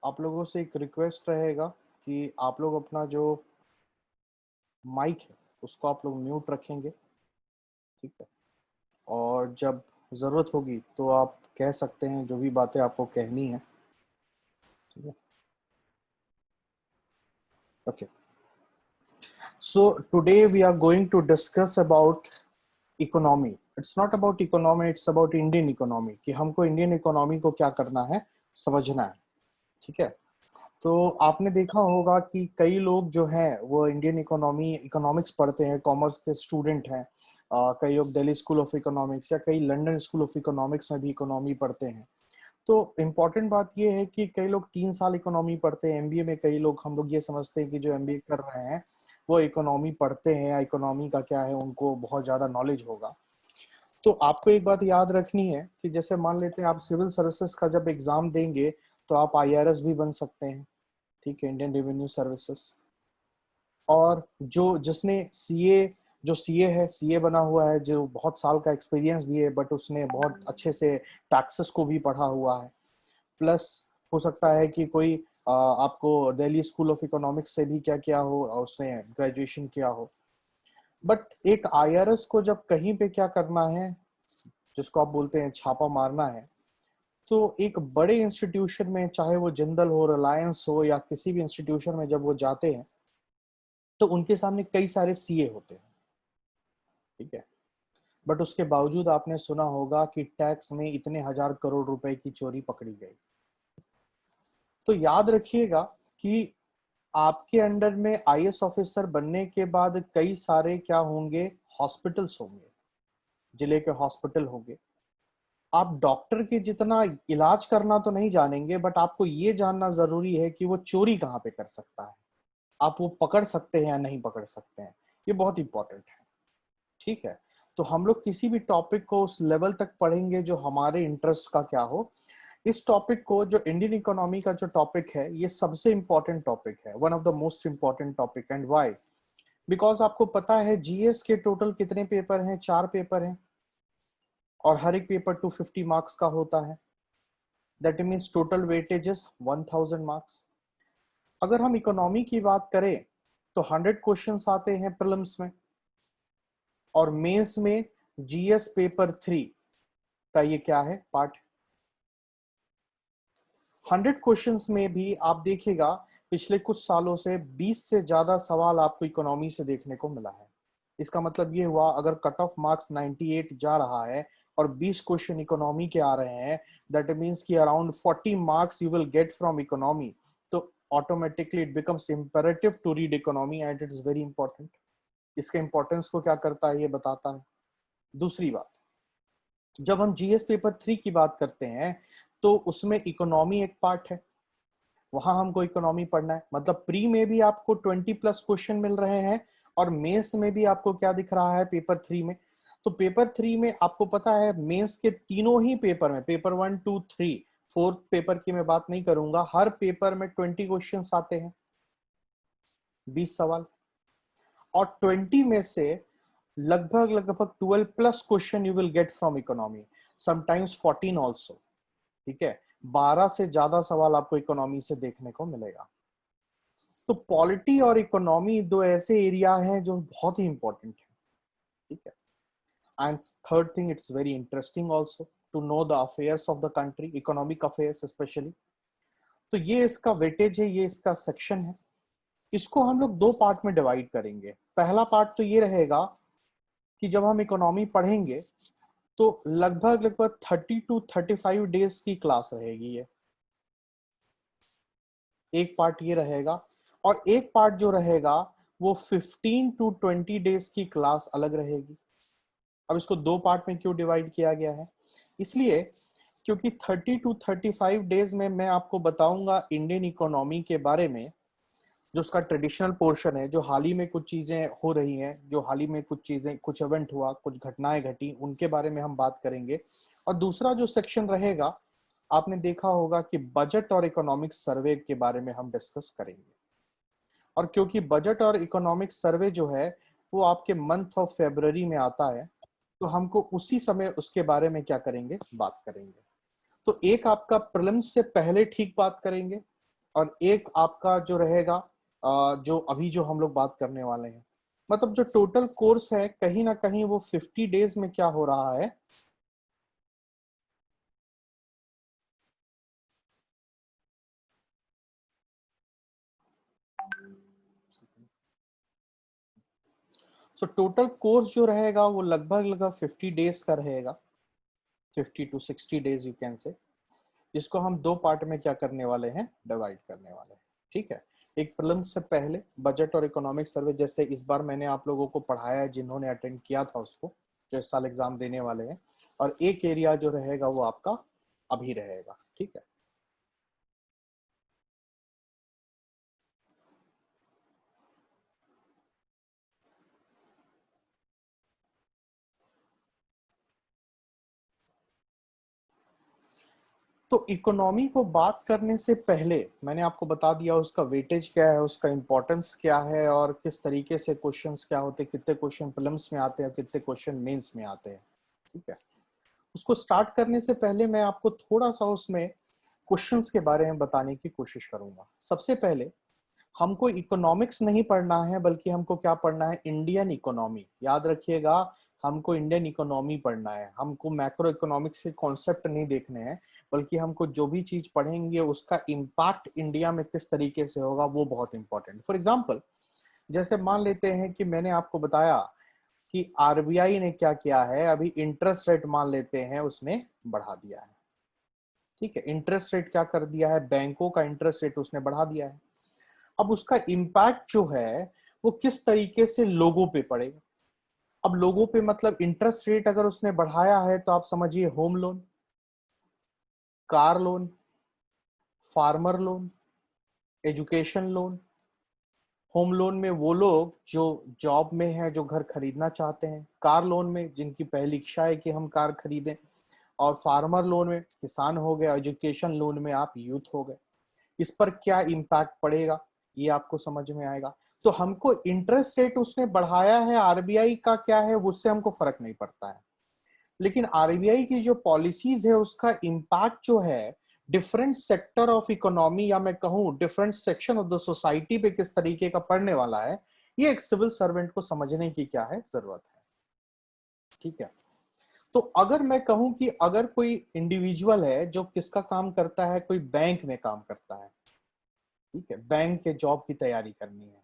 आप लोगों से एक रिक्वेस्ट रहेगा कि आप लोग अपना जो माइक है उसको आप लोग म्यूट रखेंगे, ठीक है। और जब ज़रूरत होगी तो आप कह सकते हैं जो भी बातें आपको कहनी है, ठीक है। Okay, so today we are going to discuss about economy. It's not about economy, it's about Indian economy, कि हमको इंडियन इकोनॉमी को क्या करना है, समझना है, ठीक है। तो आपने देखा होगा कि कई लोग जो हैं वो इंडियन इकोनॉमी इकोनॉमिक्स पढ़ते हैं, कॉमर्स के स्टूडेंट हैं। कई लोग दिल्ली स्कूल ऑफ इकोनॉमिक्स या कई लंदन स्कूल ऑफ इकोनॉमिक्स में भी इकोनॉमी पढ़ते हैं। तो इम्पॉर्टेंट बात ये है कि कई लोग 3 साल इकोनॉमी पढ़ते हैं एमबीए में, कई लोग हम लोग ये समझते हैं कि जो एमबीए कर रहे हैं वो इकोनॉमी पढ़ते हैं या इकोनॉमी का क्या है उनको बहुत ज्यादा नॉलेज होगा। तो आपको एक बात याद रखनी है कि जैसे मान लेते हैं आप सिविल सर्विसेज का जब एग्जाम देंगे तो आप आईआरएस भी बन सकते हैं, ठीक है, इंडियन रेवेन्यू सर्विसेज। और जो जिसने सीए जो सीए है, सीए बना हुआ है, जो बहुत साल का एक्सपीरियंस भी है, बट उसने बहुत अच्छे से टैक्सेस को भी पढ़ा हुआ है, प्लस हो सकता है कि कोई आपको दिल्ली स्कूल ऑफ इकोनॉमिक्स से भी क्या किया हो, उसने ग्रेजुएशन किया हो। बट एक आईआरएस को जब कहीं पे क्या करना है, जिसको आप बोलते हैं छापा मारना है, तो एक बड़े इंस्टीट्यूशन में, चाहे वो जिंदल हो, रिलायंस हो या किसी भी इंस्टीट्यूशन में जब वो जाते हैं तो उनके सामने कई सारे सीए होते हैं, ठीक है। बट उसके बावजूद आपने सुना होगा कि टैक्स में इतने हजार करोड़ रुपए की चोरी पकड़ी गई। तो याद रखिएगा कि आपके अंडर में आईएएस ऑफिसर बनने के बाद कई सारे क्या होंगे, हॉस्पिटल्स होंगे, जिले के हॉस्पिटल होंगे। आप डॉक्टर के जितना इलाज करना तो नहीं जानेंगे, बट आपको ये जानना जरूरी है कि वो चोरी कहाँ पे कर सकता है, आप वो पकड़ सकते हैं या नहीं पकड़ सकते हैं। ये बहुत इंपॉर्टेंट है, ठीक है। तो हम लोग किसी भी टॉपिक को उस लेवल तक पढ़ेंगे जो हमारे इंटरेस्ट का क्या हो। इस टॉपिक को, जो इंडियन इकोनॉमी का जो टॉपिक है, ये सबसे इंपॉर्टेंट टॉपिक है, one of the most important topic. And why? Because आपको पता है जीएस के टोटल कितने पेपर हैं, 4 पेपर हैं, और हर एक पेपर 250 मार्क्स का होता है। That means total weightage is 1000 marks. अगर हम इकोनॉमी की बात करें तो 100 क्वेश्चंस आते हैं प्रीलिम्स में, और मेंस में जीएस पेपर 3 का ये क्या है, पार्ट। 100 क्वेश्चंस में भी आप देखिएगा पिछले कुछ सालों से 20 से ज्यादा सवाल आपको इकोनॉमी से देखने को मिला है। इसका मतलब ये हुआ, अगर कट ऑफ मार्क्स 98 जा रहा है और 20 क्वेश्चन इकोनॉमी के आ रहे हैं, दैट मीन्स कि around 40 marks you will get from economy. तो automatically it becomes imperative to read economy and it is very important. इसके इंपॉर्टेंस को क्या करता है, ये बताता है। दूसरी बात, जब हम जीएस पेपर 3 की बात करते हैं तो उसमें इकोनॉमी एक पार्ट है, वहां हमको इकोनॉमी पढ़ना है। मतलब प्री में भी आपको 20+ क्वेश्चन मिल रहे हैं, और मेंस में भी आपको क्या दिख रहा है, पेपर 3 में। तो पेपर 3 में आपको पता है मेंस के तीनों ही पेपर में, पेपर 1, 2, 3, फोर्थ पेपर की मैं बात नहीं करूंगा, हर पेपर में 20 क्वेश्चन आते हैं, 20 सवाल। और 20 में से लगभग लगभग 12+ question you will get from economy, sometimes 14 also, ठीक है। 12 से ज्यादा सवाल आपको इकोनॉमी से देखने को मिलेगा। तो पॉलिटी और इकोनॉमी दो ऐसे एरिया हैं जो बहुत ही इंपॉर्टेंट है, ठीक है। And third thing, it's very interesting also to know the affairs of the country, economic affairs specially. तो ये इसका वेटेज है, ये इसका सेक्शन है। इसको हम लोग 2 पार्ट में डिवाइड करेंगे। पहला पार्ट तो ये रहेगा कि जब हम इकोनॉमी पढ़ेंगे तो लगभग लगभग 30 to 35 डेज की क्लास रहेगी ये, एक पार्ट ये रहेगा। और एक पार्ट जो रहेगा वो 15 to 20 डेज की क्लास अलग रहेगी। अब इसको 2 पार्ट में क्यों डिवाइड किया गया है, इसलिए क्योंकि 30 to 35 डेज में मैं आपको बताऊंगा इंडियन इकोनॉमी के बारे में, जो उसका ट्रेडिशनल पोर्शन है, जो हाल ही में कुछ चीजें हो रही हैं, जो हाल ही में कुछ चीजें, कुछ इवेंट हुआ, कुछ घटनाएं घटी, उनके बारे में हम बात करेंगे। और दूसरा जो सेक्शन रहेगा, आपने देखा होगा कि बजट और इकोनॉमिक सर्वे के बारे में हम डिस्कस करेंगे। और क्योंकि बजट और इकोनॉमिक सर्वे जो है वो आपके मंथ ऑफ फरवरी में आता है, तो हमको उसी समय उसके बारे में क्या करेंगे, बात करेंगे। तो एक आपका प्रीलिम्स से पहले ठीक बात करेंगे, और एक आपका जो रहेगा जो अभी जो हम लोग बात करने वाले हैं, मतलब जो टोटल कोर्स है कहीं ना कहीं वो 50 डेज में क्या हो रहा है, सो टोटल कोर्स जो रहेगा वो लगभग लगभग 50 डेज का रहेगा, 50 to 60 days you can say, जिसको हम दो पार्ट में क्या करने वाले हैं, डिवाइड करने वाले हैं। ठीक है, एक प्रीलिम्स से पहले बजट और इकोनॉमिक सर्वे, जैसे इस बार मैंने आप लोगों को पढ़ाया है जिन्होंने अटेंड किया था उसको, जो इस साल एग्जाम देने वाले हैं, और एक एरिया जो रहेगा वो आपका अभी रहेगा। ठीक है, तो इकोनॉमी को बात करने से पहले मैंने आपको बता दिया उसका वेटेज क्या है, उसका इंपॉर्टेंस क्या है, और किस तरीके से क्वेश्चंस क्या होते हैं, कितने क्वेश्चन प्रीलिम्स में आते हैं, कितने क्वेश्चन मेंस में आते हैं। ठीक है, उसको स्टार्ट करने से पहले मैं आपको थोड़ा सा उसमें क्वेश्चंस के बारे में बताने की कोशिश करूंगा। सबसे पहले हमको इकोनॉमिक्स नहीं पढ़ना है, बल्कि हमको क्या पढ़ना है, इंडियन इकोनॉमी। याद रखिएगा, हमको इंडियन इकोनॉमी पढ़ना है, हमको मैक्रो इकोनॉमिक्स के कॉन्सेप्ट नहीं देखने हैं, बल्कि हमको जो भी चीज पढ़ेंगे उसका इम्पैक्ट इंडिया में किस तरीके से होगा वो बहुत इंपॉर्टेंट। फॉर एग्जाम्पल, जैसे मान लेते हैं कि मैंने आपको बताया कि आरबीआई ने क्या किया है, अभी इंटरेस्ट रेट मान लेते हैं उसने बढ़ा दिया है। ठीक है, इंटरेस्ट रेट क्या कर दिया है, बैंकों का इंटरेस्ट रेट उसने बढ़ा दिया है। अब उसका इम्पैक्ट जो है वो किस तरीके से लोगों पे पड़ेगा। अब लोगों पे मतलब इंटरेस्ट रेट अगर उसने बढ़ाया है तो आप समझिए home loan, car loan, farmer loan, education loan. Home loan में वो लोग जो जॉब में हैं, जो घर खरीदना चाहते हैं, कार लोन में जिनकी पहली इच्छा है कि हम कार खरीदें, और फार्मर लोन में किसान हो गए, एजुकेशन लोन में आप यूथ हो गए। इस पर क्या इम्पैक्ट पड़ेगा ये आपको समझ में आएगा। तो हमको इंटरेस्ट रेट उसने बढ़ाया है, आरबीआई का क्या है उससे हमको फर्क नहीं पड़ता है, लेकिन आरबीआई की जो पॉलिसीज है उसका इम्पैक्ट जो है डिफरेंट सेक्टर ऑफ इकोनॉमी, या मैं कहूं different section of the society पे किस तरीके का पड़ने वाला है, ये एक सिविल सर्वेंट को समझने की क्या है, जरूरत है। ठीक है, तो अगर मैं कहूं कि अगर कोई इंडिविजुअल है जो किसका काम करता है, कोई बैंक में काम करता है, ठीक है, बैंक के जॉब की तैयारी करनी है,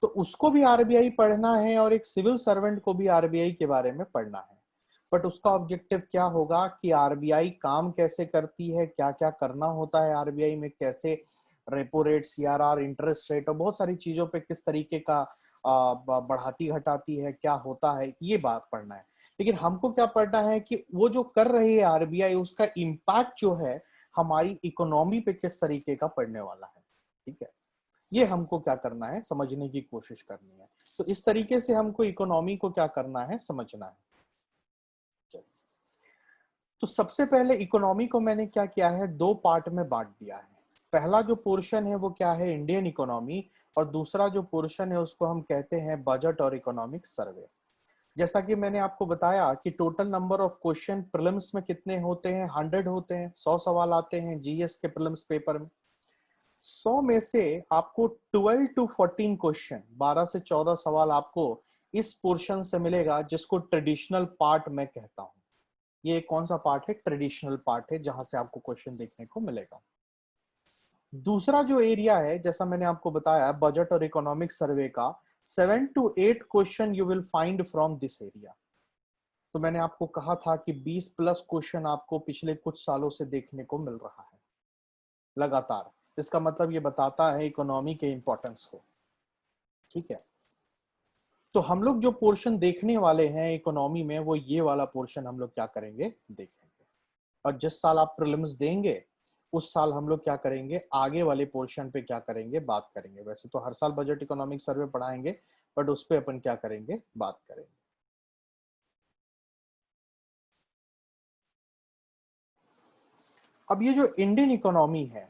तो उसको भी आरबीआई पढ़ना है, और एक सिविल सर्वेंट को भी आरबीआई के बारे में पढ़ना है। बट उसका ऑब्जेक्टिव क्या होगा कि आरबीआई काम कैसे करती है, क्या क्या करना होता है आरबीआई में, कैसे repo rate, CRR, interest rate और बहुत सारी चीजों पे किस तरीके का बढ़ाती घटाती है, क्या होता है, ये बात पढ़ना है। लेकिन हमको क्या पढ़ना है कि वो जो कर रही है आरबीआई, उसका इम्पैक्ट जो है हमारी इकोनॉमी पे किस तरीके का पड़ने वाला है। ठीक है, ये हमको क्या करना है, समझने की कोशिश करनी है। तो इस तरीके से हमको इकोनॉमी को क्या करना है, समझना है। तो सबसे पहले इकोनॉमी को मैंने क्या किया है, दो पार्ट में बांट दिया है। पहला जो पोर्शन है वो क्या है, इंडियन इकोनॉमी, और दूसरा जो पोर्शन है उसको हम कहते हैं बजट और इकोनॉमिक सर्वे। जैसा कि मैंने आपको बताया कि total number of question prelims में कितने होते हैं, 100 होते हैं, 100 सवाल आते हैं जीएस के प्रीलिम्स पेपर में। 100 में से आपको 12 to 14 क्वेश्चन, 12 से 14 सवाल आपको इस पोर्शन से मिलेगा, जिसको ट्रेडिशनल पार्ट मैं कहता हूं। ये कौन सा पार्ट है, ट्रेडिशनल पार्ट है, जहां से आपको क्वेश्चन देखने को मिलेगा। दूसरा जो एरिया है, जैसा मैंने आपको बताया, बजट और इकोनॉमिक सर्वे का 7 to 8 question you will find from this area. तो मैंने आपको कहा था कि 20+ क्वेश्चन आपको पिछले कुछ सालों से देखने को मिल रहा है लगातार। इसका मतलब ये बताता है इकोनॉमी के इंपॉर्टेंस को। ठीक है, तो हम लोग जो पोर्शन देखने वाले हैं इकोनॉमी में, वो ये वाला पोर्शन हम लोग क्या करेंगे, देखेंगे। और जिस साल आप प्रीलिम्स देंगे उस साल हम लोग क्या करेंगे, आगे वाले पोर्शन पे क्या करेंगे, बात करेंगे। वैसे तो हर साल बजट इकोनॉमिक सर्वे पढ़ाएंगे, बट उस पे अपन क्या करेंगे, बात करेंगे। अब ये जो इंडियन इकोनॉमी है,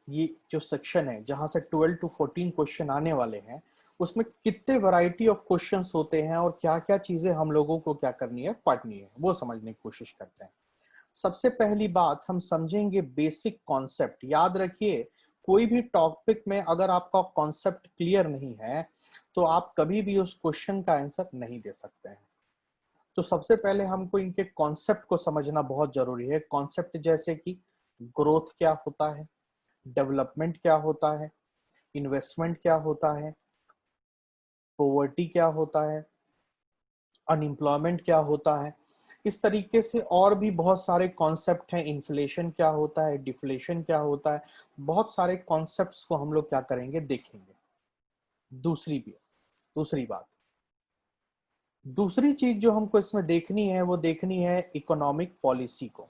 ये जो सेक्शन है जहां से 12 to 14 क्वेश्चन आने वाले हैं, उसमें कितने वैरायटी ऑफ क्वेश्चंस होते हैं और क्या क्या चीजें हम लोगों को क्या करनी है, पढ़नी है, वो समझने की कोशिश करते हैं। सबसे पहली बात हम समझेंगे बेसिक कॉन्सेप्ट। याद रखिए, कोई भी टॉपिक में अगर आपका कॉन्सेप्ट क्लियर नहीं है तो आप कभी भी उस क्वेश्चन का आंसर नहीं दे सकते हैं। तो सबसे पहले हमको इनके कॉन्सेप्ट को समझना बहुत जरूरी है। कॉन्सेप्ट जैसे कि ग्रोथ क्या होता है, डेवलपमेंट क्या होता है, इन्वेस्टमेंट क्या होता है, पॉवर्टी क्या होता है, अनएम्प्लॉयमेंट क्या होता है। इस तरीके से और भी बहुत सारे कॉन्सेप्ट हैं। इन्फ्लेशन क्या होता है, डिफ्लेशन क्या होता है, बहुत सारे कॉन्सेप्ट्स को हम लोग क्या करेंगे, देखेंगे। दूसरी बात, दूसरी चीज जो हमको इसमें देखनी है वो देखनी है इकोनॉमिक पॉलिसी को।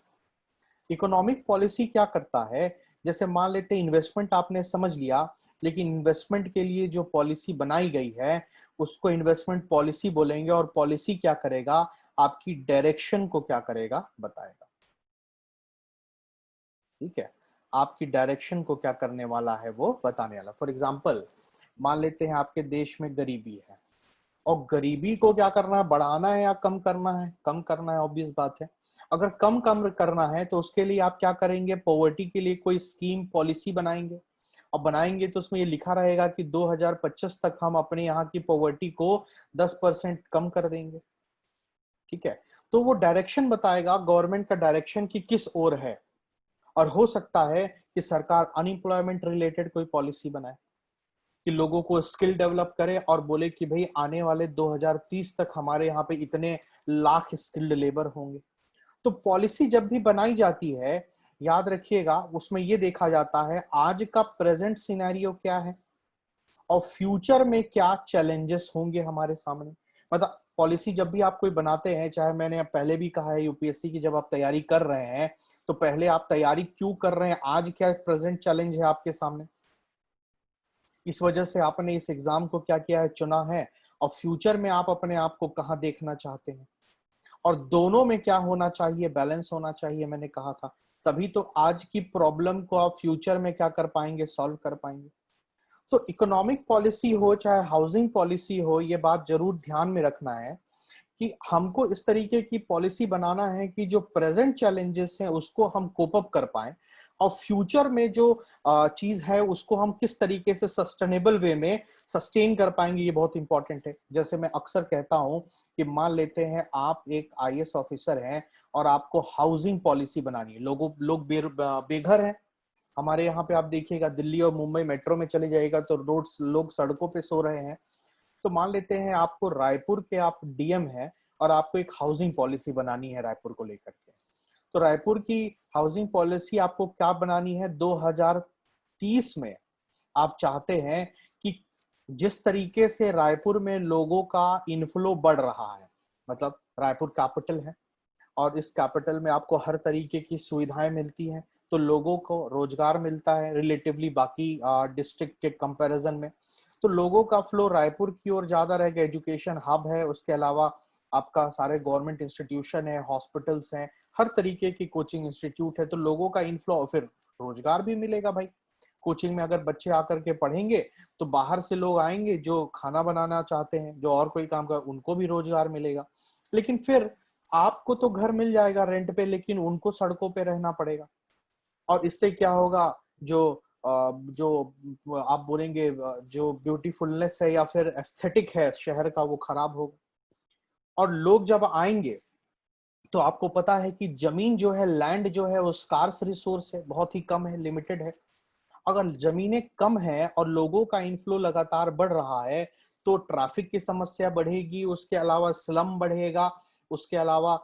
इकोनॉमिक पॉलिसी क्या करता है, जैसे मान लेते हैं इन्वेस्टमेंट आपने समझ लिया, लेकिन इन्वेस्टमेंट के लिए जो पॉलिसी बनाई गई है उसको इन्वेस्टमेंट पॉलिसी बोलेंगे। और पॉलिसी क्या करेगा, आपकी डायरेक्शन को क्या करेगा, बताएगा। ठीक है, आपकी डायरेक्शन को क्या करने वाला है, वो बताने वाला। फॉर एग्जाम्पल मान लेते हैं आपके देश में गरीबी है, और गरीबी को क्या करना है, बढ़ाना है या कम करना है, कम करना है, ऑब्वियस बात है। अगर कम कम करना है तो उसके लिए आप क्या करेंगे, पॉवर्टी के लिए कोई स्कीम पॉलिसी बनाएंगे। और बनाएंगे तो उसमें ये लिखा रहेगा कि 2025 तक हम अपने यहाँ की पॉवर्टी को 10% कम कर देंगे। ठीक है, तो वो डायरेक्शन बताएगा गवर्नमेंट का डायरेक्शन कि किस ओर है। और हो सकता है कि सरकार अनएम्प्लॉयमेंट रिलेटेड कोई पॉलिसी बनाए कि लोगों को स्किल डेवलप करे और बोले कि भाई आने वाले 2030 तक हमारे यहाँ पे इतने लाख स्किल्ड लेबर होंगे। तो पॉलिसी जब भी बनाई जाती है, याद रखिएगा उसमें ये देखा जाता है आज का प्रेजेंट सिनेरियो क्या है और फ्यूचर में क्या चैलेंजेस होंगे हमारे सामने। मतलब पॉलिसी जब भी आप कोई बनाते हैं, चाहे मैंने पहले भी कहा है यूपीएससी की जब आप तैयारी कर रहे हैं तो पहले आप तैयारी क्यों कर रहे हैं, आज क्या प्रेजेंट चैलेंज है आपके सामने, इस वजह से आपने इस एग्जाम को क्या किया है, चुना है। और फ्यूचर में आप अपने आप को कहाँ देखना चाहते हैं, और दोनों में क्या होना चाहिए, बैलेंस होना चाहिए, मैंने कहा था। तभी तो आज की प्रॉब्लम को आप फ्यूचर में क्या कर पाएंगे, सॉल्व कर पाएंगे। तो इकोनॉमिक पॉलिसी हो चाहे हाउसिंग पॉलिसी हो, ये बात जरूर ध्यान में रखना है कि हमको इस तरीके की पॉलिसी बनाना है कि जो प्रेजेंट चैलेंजेस हैं उसको हम कोप अप कर पाए, और फ्यूचर में जो चीज है उसको हम किस तरीके से सस्टेनेबल वे में सस्टेन कर पाएंगे, ये बहुत इंपॉर्टेंट है। जैसे मैं अक्सर कहता हूं कि मान लेते हैं आप एक आईएएस ऑफिसर हैं और आपको हाउसिंग पॉलिसी बनानी है। लोग बेघर हैं। हमारे यहाँ पे आप देखिएगा दिल्ली और मुंबई मेट्रो में चले जाएगा तो लोग सड़कों पे सो रहे हैं। तो मान लेते हैं आपको रायपुर के आप डीएम हैं और आपको एक हाउसिंग पॉलिसी बनानी है रायपुर को लेकर के। तो रायपुर की हाउसिंग पॉलिसी आपको क्या बनानी है, 2030 में आप चाहते हैं कि जिस तरीके से रायपुर में लोगों का इनफ्लो बढ़ रहा है, मतलब रायपुर कैपिटल है और इस कैपिटल में आपको हर तरीके की सुविधाएं मिलती हैं, तो लोगों को रोजगार मिलता है रिलेटिवली बाकी डिस्ट्रिक्ट के कंपैरिजन में। तो लोगों का फ्लो रायपुर की ओर ज्यादा रहेगा, एजुकेशन हब है, उसके अलावा आपका सारे गवर्नमेंट इंस्टीट्यूशन है, हॉस्पिटल्स हैं, हर तरीके की कोचिंग इंस्टीट्यूट है, तो लोगों का इनफ्लो, फिर रोजगार भी मिलेगा भाई। कोचिंग में अगर बच्चे आकर के पढ़ेंगे तो बाहर से लोग आएंगे जो खाना बनाना चाहते हैं, जो और कोई काम कर, उनको भी रोजगार मिलेगा। लेकिन फिर आपको तो घर मिल जाएगा रेंट पे, लेकिन उनको सड़कों पे रहना पड़ेगा। और इससे क्या होगा, जो आप बोलेंगे जो ब्यूटीफुलनेस है या फिर एस्थेटिक है शहर का, वो खराब होगा। और लोग जब आएंगे तो आपको पता है कि जमीन जो है, लैंड जो है, वो स्कार्स रिसोर्स है, बहुत ही कम है, लिमिटेड है। अगर जमीनें कम है और लोगों का इनफ्लो लगातार बढ़ रहा है तो ट्रैफिक की समस्या बढ़ेगी, उसके अलावा स्लम बढ़ेगा, उसके अलावा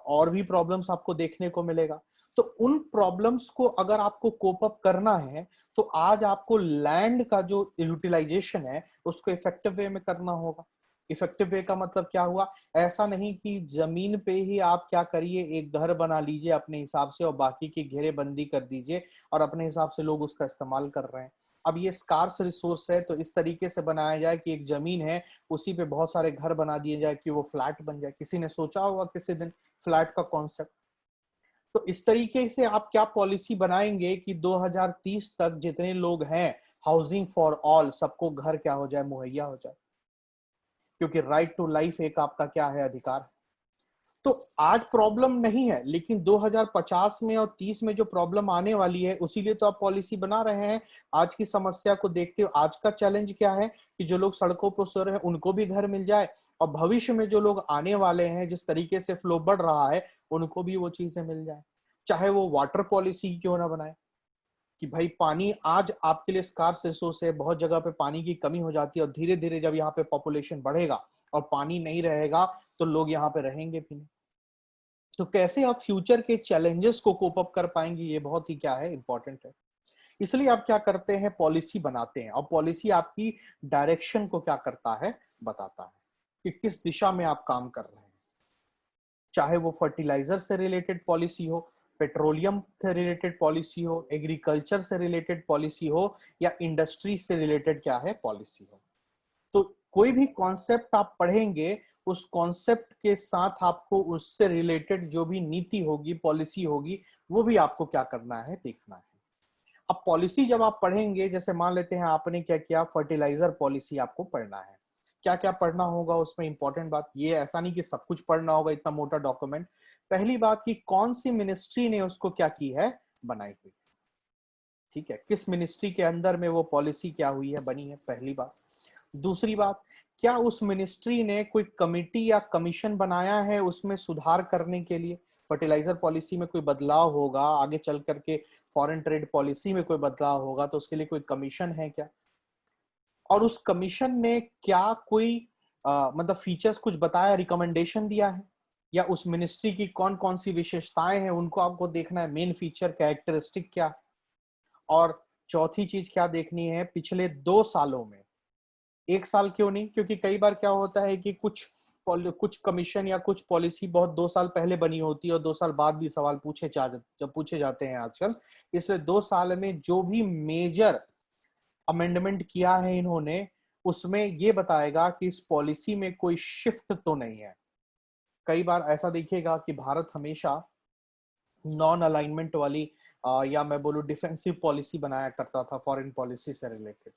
और भी प्रॉब्लम्स आपको देखने को मिलेगा। तो उन प्रॉब्लम्स को अगर आपको कोप अप करना है तो आज आपको लैंड का जो यूटिलाइजेशन है उसको इफेक्टिव वे में करना होगा। इफेक्टिव वे का मतलब क्या हुआ, ऐसा नहीं कि जमीन पे ही आप क्या करिए, एक घर बना लीजिए अपने हिसाब से और बाकी की घेरेबंदी कर दीजिए और अपने हिसाब से लोग उसका इस्तेमाल कर रहे हैं। अब ये स्कार्स रिसोर्स है तो इस तरीके से बनाया जाए कि एक जमीन है उसी पे बहुत सारे घर बना दिए जाए कि वो फ्लैट बन जाए। किसी ने सोचा होगा किसी दिन फ्लैट का कॉन्सेप्ट। तो इस तरीके से आप क्या पॉलिसी बनाएंगे कि 2030 तक जितने लोग हैं, हाउसिंग फॉर ऑल, सबको घर क्या हो जाए, मुहैया हो जाए। क्योंकि राइट टू लाइफ एक आपका क्या है, अधिकार है। तो आज प्रॉब्लम नहीं है, लेकिन 2050 में और 30 में जो प्रॉब्लम आने वाली है, उसीलिए तो आप पॉलिसी बना रहे हैं। आज की समस्या को देखते हुए आज का चैलेंज क्या है कि जो लोग सड़कों पर सो रहे हैं उनको भी घर मिल जाए, और भविष्य में जो लोग आने वाले हैं, जिस तरीके से फ्लो बढ़ रहा है, उनको भी वो चीजें मिल जाए। चाहे वो वाटर पॉलिसी क्यों ना बनाए कि भाई पानी आज आपके लिए स्कार्स रिसोर्स है, बहुत जगह पे पानी की कमी हो जाती है, और धीरे धीरे जब यहाँ पे पॉपुलेशन बढ़ेगा और पानी नहीं रहेगा तो लोग यहाँ पे रहेंगे भी नहीं। तो कैसे आप फ्यूचर के चैलेंजेस को कोप अप कर पाएंगे, ये बहुत ही क्या है, इंपॉर्टेंट है। इसलिए आप क्या करते हैं, पॉलिसी बनाते हैं, और पॉलिसी आपकी डायरेक्शन को क्या करता है, बताता है कि किस दिशा में आप काम कर रहे हैं। चाहे वो फर्टिलाइजर से रिलेटेड पॉलिसी हो, पेट्रोलियम से रिलेटेड पॉलिसी हो, एग्रीकल्चर से रिलेटेड पॉलिसी हो, या इंडस्ट्री से रिलेटेड क्या है, पॉलिसी हो। तो कोई भी कॉन्सेप्ट आप पढ़ेंगे, उस कॉन्सेप्ट के साथ आपको उससे रिलेटेड जो भी नीति होगी, पॉलिसी होगी, वो भी आपको क्या करना है, देखना है। अब पॉलिसी जब आप पढ़ेंगे, जैसे मान लेते हैं आपने क्या किया, फर्टिलाइजर पॉलिसी आपको पढ़ना है, क्या क्या पढ़ना होगा उसमें, इंपॉर्टेंट बात ये, ऐसा नहीं कि सब कुछ पढ़ना होगा इतना मोटा डॉक्यूमेंट। पहली बात की कौन सी मिनिस्ट्री ने उसको क्या की है, बनाई हुई, ठीक है, किस मिनिस्ट्री के अंदर में वो पॉलिसी क्या हुई है, बनी है, पहली बात। दूसरी बात, क्या उस मिनिस्ट्री ने कोई कमिटी या कमीशन बनाया है उसमें सुधार करने के लिए, फर्टिलाइजर पॉलिसी में कोई बदलाव होगा, आगे चल करके फॉरेन ट्रेड पॉलिसी में कोई बदलाव होगा, तो उसके लिए कोई कमीशन है क्या, और उस कमीशन ने क्या कोई मतलब फीचर्स कुछ बताया, रिकमेंडेशन दिया है, या उस मिनिस्ट्री की कौन कौन सी विशेषताएं हैं उनको आपको देखना है, मेन फीचर कैरेक्टरिस्टिक क्या। और चौथी चीज क्या देखनी है, पिछले 2 सालों में, 1 साल क्यों नहीं, क्योंकि कई बार क्या होता है कि कुछ कमीशन या कुछ पॉलिसी बहुत 2 साल पहले बनी होती है, और 2 साल बाद भी सवाल पूछे जाते हैं आजकल। इसलिए 2 साल में जो भी मेजर अमेंडमेंट किया है इन्होंने, उसमें ये बताएगा कि इस पॉलिसी में कोई शिफ्ट तो नहीं है। कई बार ऐसा देखिएगा कि भारत हमेशा नॉन अलाइनमेंट वाली या मैं बोलूं डिफेंसिव पॉलिसी बनाया करता था फॉरेन पॉलिसी से रिलेटेड,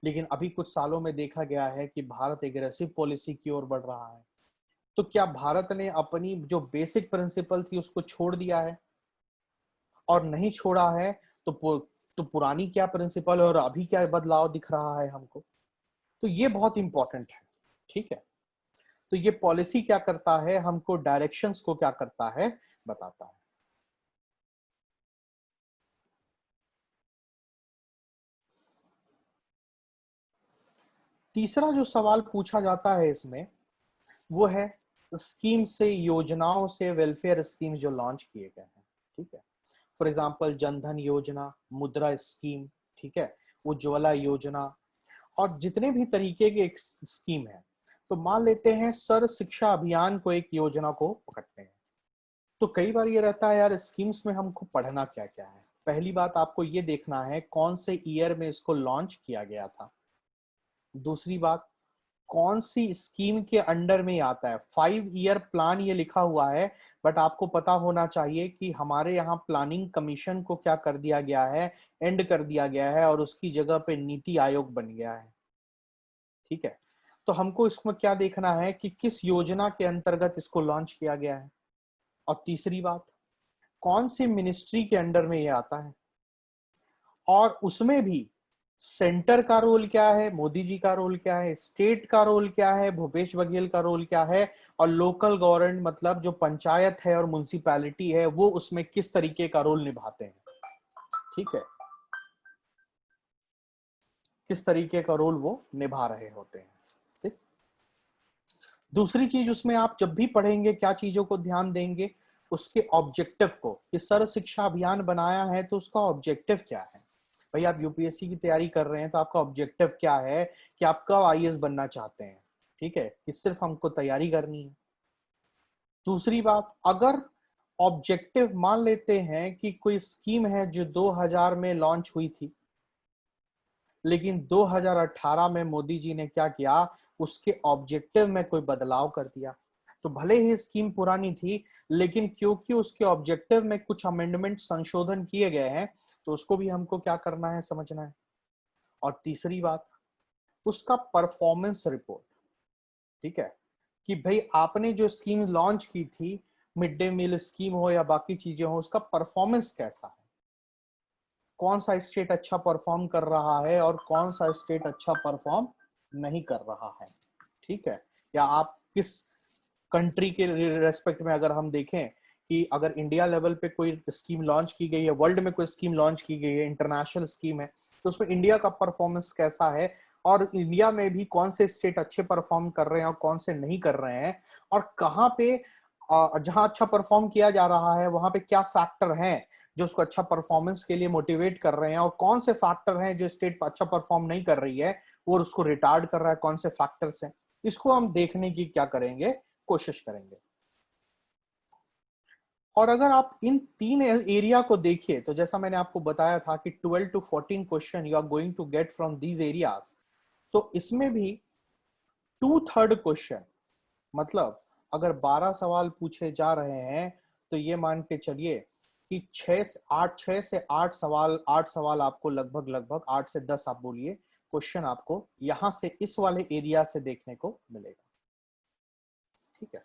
लेकिन अभी कुछ सालों में देखा गया है कि भारत एग्रेसिव पॉलिसी की ओर बढ़ रहा है। तो क्या भारत ने अपनी जो बेसिक प्रिंसिपल थी उसको छोड़ दिया है, और नहीं छोड़ा है तो तो पुरानी क्या प्रिंसिपल और अभी क्या बदलाव दिख रहा है हमको, तो ये बहुत इंपॉर्टेंट है, ठीक है। तो ये पॉलिसी क्या करता है, हमको डायरेक्शंस को क्या करता है, बताता है। तीसरा जो सवाल पूछा जाता है इसमें, वो है स्कीम से, योजनाओं से, वेलफेयर स्कीम जो लॉन्च किए गए हैं, ठीक है। फॉर एग्जांपल जनधन योजना, मुद्रा स्कीम, ठीक है, उज्ज्वला योजना, और जितने भी तरीके के एक स्कीम है। तो मान लेते हैं सर्व शिक्षा अभियान को एक योजना को पकड़ते हैं, तो कई बार ये रहता है यार स्कीम्स में हमको पढ़ना क्या क्या है। पहली बात आपको ये देखना है कौन से ईयर में इसको लॉन्च किया गया था। दूसरी बात, कौन सी स्कीम के अंडर में आता है, 5 ईयर प्लान ये लिखा हुआ है, बट आपको पता होना चाहिए कि हमारे यहाँ प्लानिंग कमीशन को क्या कर दिया गया है, एंड कर दिया गया है, और उसकी जगह पे नीति आयोग बन गया है, ठीक है। तो हमको इसमें क्या देखना है कि किस योजना के अंतर्गत इसको लॉन्च किया गया है। और तीसरी बात, कौन सी मिनिस्ट्री के अंडर में ये आता है, और उसमें भी सेंटर का रोल क्या है, मोदी जी का रोल क्या है, स्टेट का रोल क्या है, भूपेश बघेल का रोल क्या है, और लोकल गवर्नमेंट मतलब जो पंचायत है और म्युनिसिपैलिटी है, वो उसमें किस तरीके का रोल निभाते हैं, ठीक है, किस तरीके का रोल वो निभा रहे होते हैं, ठीक। दूसरी चीज उसमें आप जब भी पढ़ेंगे क्या चीजों को ध्यान देंगे, उसके ऑब्जेक्टिव को, कि सर्व शिक्षा अभियान बनाया है तो उसका ऑब्जेक्टिव क्या है। भाई आप यूपीएससी की तैयारी कर रहे हैं तो आपका ऑब्जेक्टिव क्या है, कि आप कब आईएएस बनना चाहते हैं, ठीक है, कि सिर्फ हमको तैयारी करनी है। दूसरी बात, अगर ऑब्जेक्टिव मान लेते हैं कि कोई स्कीम है जो 2000 में लॉन्च हुई थी, लेकिन 2018 में मोदी जी ने क्या किया, उसके ऑब्जेक्टिव में कोई बदलाव कर दिया, तो भले ही स्कीम पुरानी थी, लेकिन क्योंकि उसके ऑब्जेक्टिव में कुछ अमेंडमेंट, संशोधन किए गए हैं, तो उसको भी हमको क्या करना है, समझना है। और तीसरी बात, उसका परफॉर्मेंस रिपोर्ट, ठीक है, कि भाई आपने जो स्कीम लॉन्च की थी, मिड डे मील स्कीम हो या बाकी चीजें हो, उसका परफॉर्मेंस कैसा है, कौन सा स्टेट अच्छा परफॉर्म कर रहा है और कौन सा स्टेट अच्छा परफॉर्म नहीं कर रहा है, ठीक है। या आप किस कंट्री के रेस्पेक्ट में अगर हम देखें कि अगर इंडिया लेवल पे कोई स्कीम लॉन्च की गई है, वर्ल्ड में कोई स्कीम लॉन्च की गई है, इंटरनेशनल स्कीम है, तो उसमें इंडिया का परफॉर्मेंस कैसा है और इंडिया में भी कौन से स्टेट अच्छे परफॉर्म कर रहे हैं और कौन से नहीं कर रहे हैं, और कहाँ पे जहां अच्छा परफॉर्म किया जा रहा है वहां पे क्या फैक्टर हैं जो उसको अच्छा परफॉर्मेंस के लिए मोटिवेट कर रहे हैं, और कौन से फैक्टर हैं जो स्टेट अच्छा परफॉर्म नहीं कर रही है और उसको रिटार्ड कर रहा है, कौन से फैक्टर्स हैं, इसको हम देखने की क्या करेंगे, कोशिश करेंगे। और अगर आप इन तीन एरिया को देखिए तो जैसा मैंने आपको बताया था कि 12 to 14 question you are going to get from these areas, तो इसमें भी 2/3 क्वेश्चन, मतलब अगर 12 सवाल पूछे जा रहे हैं तो ये मान के चलिए कि 6 से 8 सवाल, 8 सवाल आपको लगभग लगभग 8 से 10 आप बोलिए क्वेश्चन आपको यहां से इस वाले एरिया से देखने को मिलेगा, ठीक है।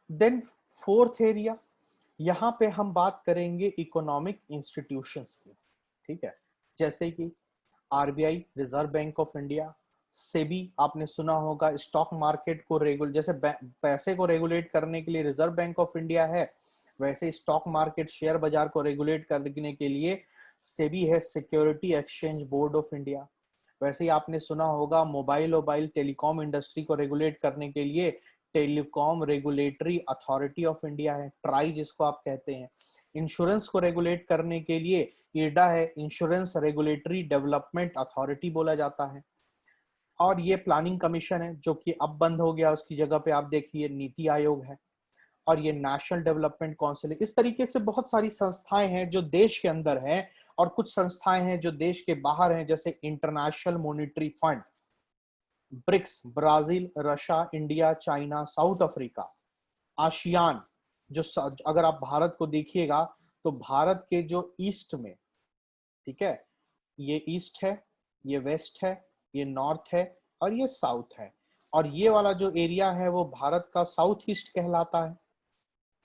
देन फोर्थ एरिया, यहां पे हम बात करेंगे इकोनॉमिक इंस्टीट्यूशंस की, ठीक है, जैसे कि RBI, reserve bank of India, SEBI आपने सुना होगा, स्टॉक मार्केट को रेगुलेट, जैसे पैसे को रेगुलेट करने के लिए रिजर्व बैंक ऑफ इंडिया है, वैसे स्टॉक मार्केट शेयर बाजार को रेगुलेट करने के लिए सेबी है, security exchange board of India. वैसे ही आपने सुना होगा मोबाइल टेलीकॉम इंडस्ट्री को रेगुलेट करने के लिए telecom regulatory authority of India है, ट्राई जिसको आप कहते हैं। इंश्योरेंस को रेगुलेट करने के लिए ईडा है, इंश्योरेंस रेगुलेटरी डेवलपमेंट अथॉरिटी बोला जाता है। और ये प्लानिंग कमीशन है जो कि अब बंद हो गया, उसकी जगह पे आप देखिए नीति आयोग है, और ये नेशनल डेवलपमेंट काउंसिल है। इस तरीके से बहुत सारी संस्थाएं हैं जो देश के अंदर हैं और कुछ संस्थाएं हैं जो देश के बाहर हैं, जैसे international monetary fund, BRICS, Brazil, Russia, India, China, South Africa, ASEAN, जो अगर आप भारत को देखिएगा तो भारत के जो ईस्ट में, ठीक है, ये ईस्ट है, ये वेस्ट है, ये नॉर्थ है और ये साउथ है, और ये वाला जो एरिया है वो भारत का साउथ ईस्ट कहलाता है,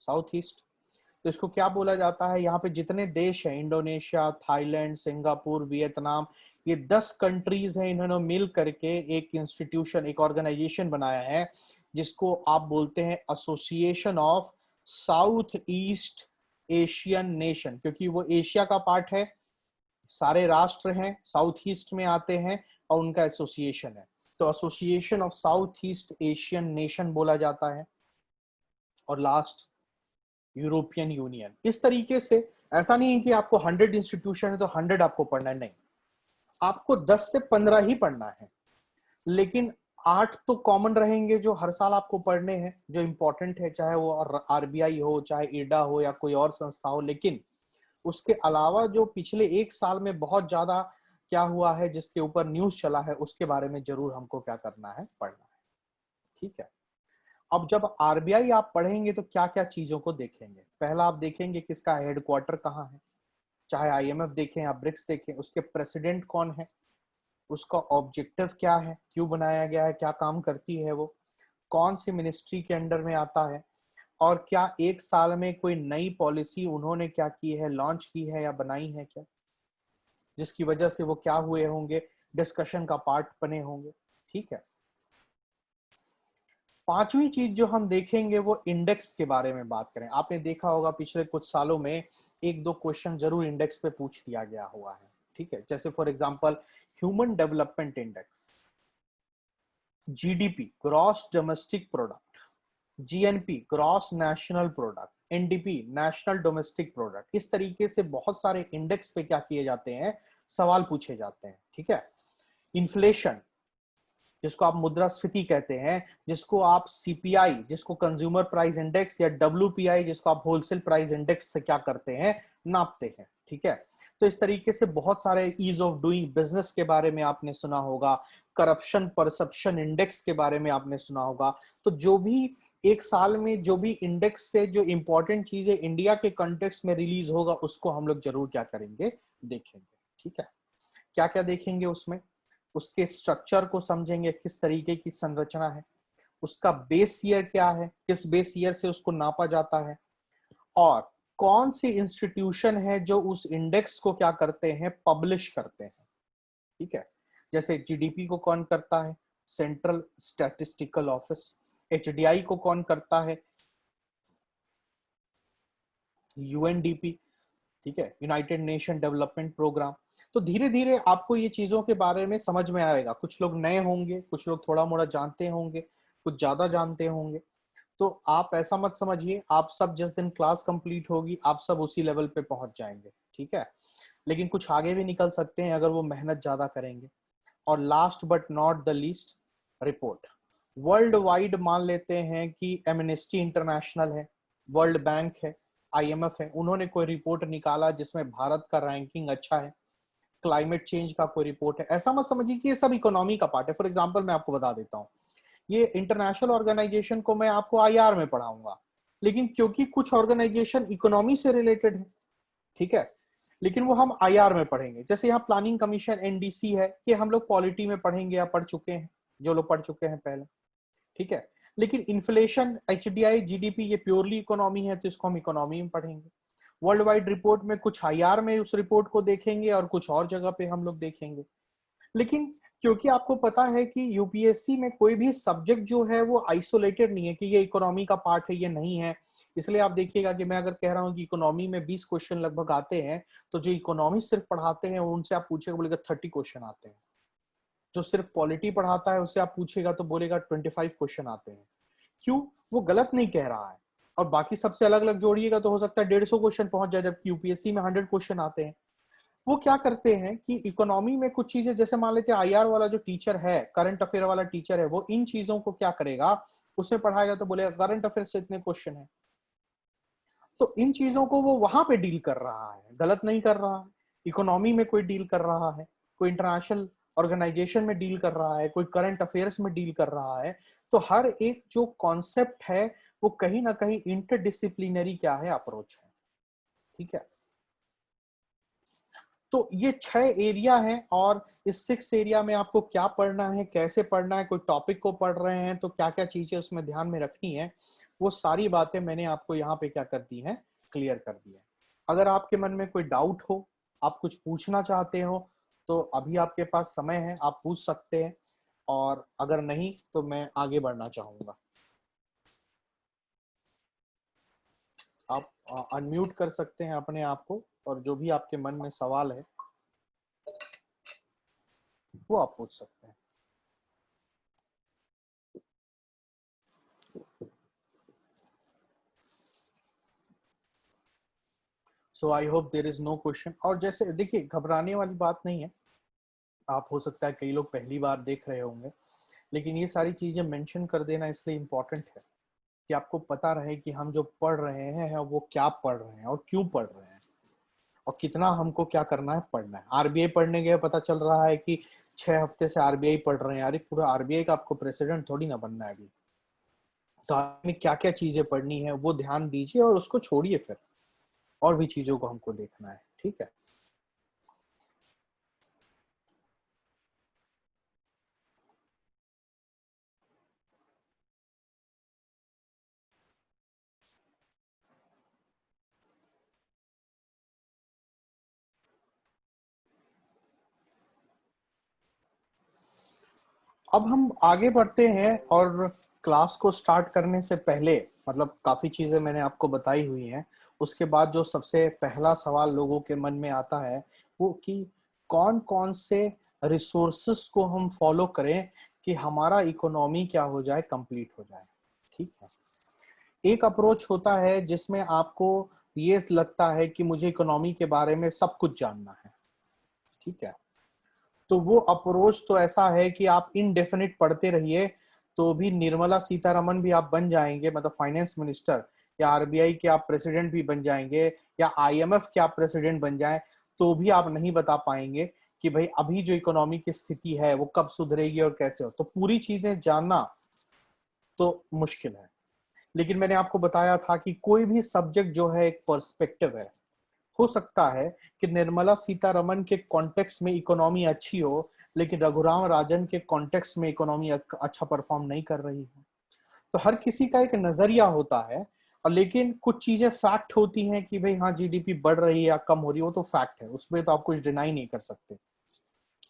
साउथ ईस्ट। तो इसको क्या बोला जाता है, यहाँ पे जितने देश हैं, इंडोनेशिया, थाईलैंड, सिंगापुर, वियतनाम, ये 10 कंट्रीज हैं, इन्होंने मिल करके एक इंस्टीट्यूशन, एक ऑर्गेनाइजेशन बनाया है जिसको आप बोलते हैं association of south east Asian nation, क्योंकि वो एशिया का पार्ट है, सारे राष्ट्र हैं साउथ ईस्ट में आते हैं और उनका एसोसिएशन है, तो association of south east Asian nation बोला जाता है। और लास्ट, यूरोपियन यूनियन। इस तरीके से ऐसा नहीं है कि आपको 100 इंस्टीट्यूशन है तो 100 आपको पढ़ना है, नहीं, आपको 10 से 15 ही पढ़ना है, लेकिन 8 तो कॉमन रहेंगे जो हर साल आपको पढ़ने हैं, जो इंपॉर्टेंट है, चाहे वो आरबीआई हो, चाहे ईडा हो या कोई और संस्था हो। लेकिन उसके अलावा जो पिछले एक साल में बहुत ज्यादा क्या हुआ है, जिसके ऊपर न्यूज चला है, उसके बारे में जरूर हमको क्या करना है, पढ़ना है, ठीक है। अब जब आरबीआई आप पढ़ेंगे तो क्या क्या चीजों को देखेंगे, पहला आप देखेंगे कि इसका हेडक्वार्टर कहाँ है, चाहे आईएमएफ देखें या ब्रिक्स देखें, उसके प्रेसिडेंट कौन है, उसका ऑब्जेक्टिव क्या है, क्यों बनाया गया है, क्या काम करती है वो, कौन सी मिनिस्ट्री के अंडर में आता है, और क्या एक साल में कोई नई पॉलिसी उन्होंने क्या की है, लॉन्च की है या बनाई है क्या, जिसकी वजह से वो क्या हुए होंगे, डिस्कशन का पार्ट बने होंगे, ठीक है। पांचवी चीज जो हम देखेंगे वो इंडेक्स के बारे में बात करें। आपने देखा होगा पिछले कुछ सालों में एक दो क्वेश्चन जरूर इंडेक्स पे पूछ दिया गया हुआ है, ठीक है, जैसे for example human development index, GDP gross domestic product, GNP gross national product, NDP national domestic product, इस तरीके से बहुत सारे इंडेक्स पे क्या किए जाते हैं, सवाल पूछे जाते हैं, ठीक है। इन्फ्लेशन, जिसको आप मुद्रास्फीति कहते हैं, जिसको आप सीपीआई, जिसको कंज्यूमर प्राइस इंडेक्स, या डब्ल्यूपीआई, जिसको आप होलसेल प्राइस इंडेक्स से क्या करते हैं, नापते हैं, ठीक है। तो इस तरीके से बहुत सारे ईज ऑफ डूइंग बिजनेस के बारे में आपने सुना होगा, करप्शन परसेप्शन इंडेक्स के बारे में आपने सुना होगा। तो जो भी एक साल में जो भी इंडेक्स से जो इंपॉर्टेंट चीजें इंडिया के कंटेक्स्ट में रिलीज होगा उसको हम लोग जरूर क्या करेंगे, देखेंगे। ठीक है, क्या क्या देखेंगे उसमें, उसके स्ट्रक्चर को समझेंगे, किस तरीके की संरचना है, उसका बेस ईयर क्या है, किस बेस ईयर से उसको नापा जाता है, और कौन सी इंस्टीट्यूशन है जो उस इंडेक्स को क्या करते हैं, पब्लिश करते हैं। ठीक है, जैसे जीडीपी को कौन करता है, सेंट्रल स्टैटिस्टिकल ऑफिस। एचडीआई को कौन करता है, यूएनडीपी। ठीक है, यूनाइटेड नेशन डेवलपमेंट प्रोग्राम। तो धीरे धीरे आपको ये चीजों के बारे में समझ में आएगा। कुछ लोग नए होंगे, कुछ लोग थोड़ा मोड़ा जानते होंगे, कुछ ज्यादा जानते होंगे। तो आप ऐसा मत समझिए आप सब जिस दिन क्लास कंप्लीट होगी आप सब उसी लेवल पे पहुंच जाएंगे। ठीक है, लेकिन कुछ आगे भी निकल सकते हैं अगर वो मेहनत ज्यादा करेंगे। और last but not the least, report. World wide मान लेते हैं कि एमनेस्टी इंटरनेशनल है, वर्ल्ड बैंक है, आईएमएफ है, उन्होंने कोई रिपोर्ट निकाला जिसमें भारत का रैंकिंग अच्छा है, क्लाइमेट चेंज का कोई रिपोर्ट है। ऐसा मत समझिए कि ये सब इकोनॉमी का पार्ट है। फॉर एग्जांपल मैं आपको बता देता हूँ, ये इंटरनेशनल ऑर्गेनाइजेशन को मैं आपको आईआर में पढ़ाऊंगा, लेकिन क्योंकि कुछ ऑर्गेनाइजेशन इकोनॉमी से रिलेटेड है, ठीक है, लेकिन वो हम आईआर में पढ़ेंगे। जैसे यहाँ प्लानिंग कमीशन एनडीसी है, कि हम लोग पॉलिटी में पढ़ेंगे या पढ़ चुके हैं, जो लोग पढ़ चुके हैं पहले। ठीक है, लेकिन इन्फ्लेशन, एचडीआई, जीडीपी ये प्योरली इकोनॉमी है, तो इसको हम इकोनॉमी में पढ़ेंगे। वर्ल्ड वाइड रिपोर्ट में कुछ आईआर में उस रिपोर्ट को देखेंगे और कुछ और जगह पे हम लोग देखेंगे। लेकिन क्योंकि आपको पता है कि यूपीएससी में कोई भी सब्जेक्ट जो है वो आइसोलेटेड नहीं है कि ये इकोनॉमी का पार्ट है, ये नहीं है। इसलिए आप देखिएगा कि मैं अगर कह रहा हूं कि इकोनॉमी में 20 क्वेश्चन लगभग आते हैं, तो जो इकोनॉमी सिर्फ पढ़ाते हैं उनसे आप पूछेगा बोलेगा 30 क्वेश्चन आते हैं। जो सिर्फ पॉलिटी पढ़ाता है उससे आप पूछेगा तो बोलेगा 25 क्वेश्चन आते हैं। क्यों? वो गलत नहीं कह रहा है। और बाकी सबसे अलग अलग जोड़िएगा तो हो सकता है 150 क्वेश्चन पहुंच जाए, जबकि यूपीएससी में 100 क्वेश्चन आते हैं। वो क्या करते हैं कि इकोनॉमी में कुछ चीजें, जैसे मान लेते हैं आईआर वाला जो टीचर है, करंट अफेयर वाला टीचर है, वो इन चीजों को क्या करेगा, उसमें पढ़ाएगा तो बोलेगा करंट अफेयर से इतने क्वेश्चन है। तो इन चीजों को वो वहां पे डील कर रहा है, गलत नहीं कर रहा है। इकोनॉमी में कोई डील कर रहा है, कोई इंटरनेशनल ऑर्गेनाइजेशन में डील कर रहा है, कोई करंट अफेयर्स में डील कर रहा है। तो हर एक जो कॉन्सेप्ट है वो कहीं ना कहीं इंटरडिसिप्लिनरी क्या है, अप्रोच है। ठीक है, तो ये 6 एरिया हैं, और इस 6 एरिया में आपको क्या पढ़ना है, कैसे पढ़ना है, कोई टॉपिक को पढ़ रहे हैं तो क्या क्या चीजें उसमें ध्यान में रखनी है, वो सारी बातें मैंने आपको यहाँ पे क्या कर दी है, क्लियर कर दी है। अगर आपके मन में कोई डाउट हो, आप कुछ पूछना चाहते हो, तो अभी आपके पास समय है, आप पूछ सकते हैं। और अगर नहीं तो मैं आगे बढ़ना चाहूंगा। आप अनम्यूट कर सकते हैं अपने आप को, और जो भी आपके मन में सवाल है वो आप पूछ सकते हैं। So I hope there is no question. और जैसे देखिए, घबराने वाली बात नहीं है। आप हो सकता है कई लोग पहली बार देख रहे होंगे, लेकिन ये सारी चीजें मेंशन कर देना इसलिए इम्पोर्टेंट है कि आपको पता रहे कि हम जो पढ़ रहे हैं वो क्या पढ़ रहे हैं और क्यों पढ़ रहे हैं, और कितना हमको क्या करना है, पढ़ना है। आरबीआई पढ़ने गए, पता चल रहा है कि 6 हफ्ते से आरबीआई पढ़ रहे हैं। अरे पूरा आरबीआई का आपको प्रेसिडेंट थोड़ी ना बनना है अभी। तो हमें क्या क्या चीजें पढ़नी है वो ध्यान दीजिए, और उसको छोड़िए, फिर और भी चीजों को हमको देखना है। ठीक है, अब हम आगे बढ़ते हैं। और क्लास को स्टार्ट करने से पहले, मतलब काफी चीजें मैंने आपको बताई हुई हैं, उसके बाद जो सबसे पहला सवाल लोगों के मन में आता है वो कि कौन कौन से रिसोर्सेस को हम फॉलो करें कि हमारा इकोनॉमी क्या हो जाए, कंप्लीट हो जाए। ठीक है, एक अप्रोच होता है जिसमें आपको ये लगता है कि मुझे इकोनॉमी के बारे में सब कुछ जानना है। ठीक है, तो वो अप्रोच तो ऐसा है कि आप इनडेफिनिट पढ़ते रहिए, तो भी निर्मला सीतारमन भी आप बन जाएंगे, मतलब फाइनेंस मिनिस्टर, या आरबीआई के आप प्रेसिडेंट भी बन जाएंगे, या आईएमएफ के आप प्रेसिडेंट बन जाएं, तो भी आप नहीं बता पाएंगे कि भाई अभी जो इकोनॉमी की स्थिति है वो कब सुधरेगी और कैसे हो। तो पूरी चीजें जानना तो मुश्किल है। लेकिन मैंने आपको बताया था कि कोई भी सब्जेक्ट जो है एक पर्सपेक्टिव है। हो सकता है कि निर्मला सीतारमन के कॉन्टेक्स्ट में इकोनॉमी अच्छी हो, लेकिन रघुराम राजन के कॉन्टेक्स्ट में इकोनॉमी अच्छा परफॉर्म नहीं कर रही है। तो हर किसी का एक नजरिया होता है, और लेकिन कुछ चीजें फैक्ट होती हैं कि भाई हाँ जीडीपी बढ़ रही है या कम हो रही है, वो तो फैक्ट है, उसमें तो आप कुछ डिनाई नहीं कर सकते।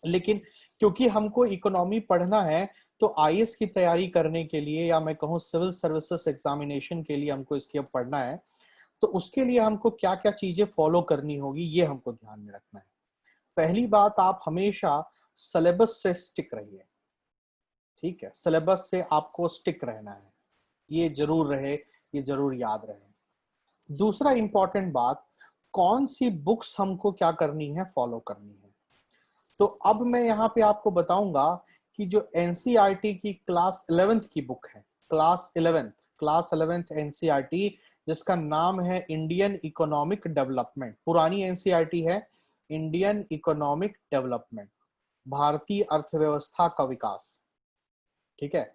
लेकिन क्योंकि हमको इकोनॉमी पढ़ना है, तो आईएएस की तैयारी करने के लिए या मैं कहूँ सिविल सर्विसेज एग्जामिनेशन के लिए हमको इसके अब पढ़ना है, तो उसके लिए हमको क्या क्या चीजें फॉलो करनी होगी ये हमको ध्यान में रखना है। पहली बात, आप हमेशा सिलेबस से स्टिक रहिए। ठीक है, सिलेबस से आपको स्टिक रहना है, ये जरूर रहे, ये जरूर याद रहे। दूसरा इंपॉर्टेंट बात, कौन सी बुक्स हमको क्या करनी है, फॉलो करनी है। तो अब मैं यहाँ पे आपको बताऊंगा कि जो एनसीईआरटी की क्लास 11th की बुक है, क्लास 11th एनसीईआरटी, जिसका नाम है इंडियन इकोनॉमिक डेवलपमेंट, पुरानी एनसीईआरटी है इंडियन इकोनॉमिक डेवलपमेंट, भारतीय अर्थव्यवस्था का विकास। ठीक है,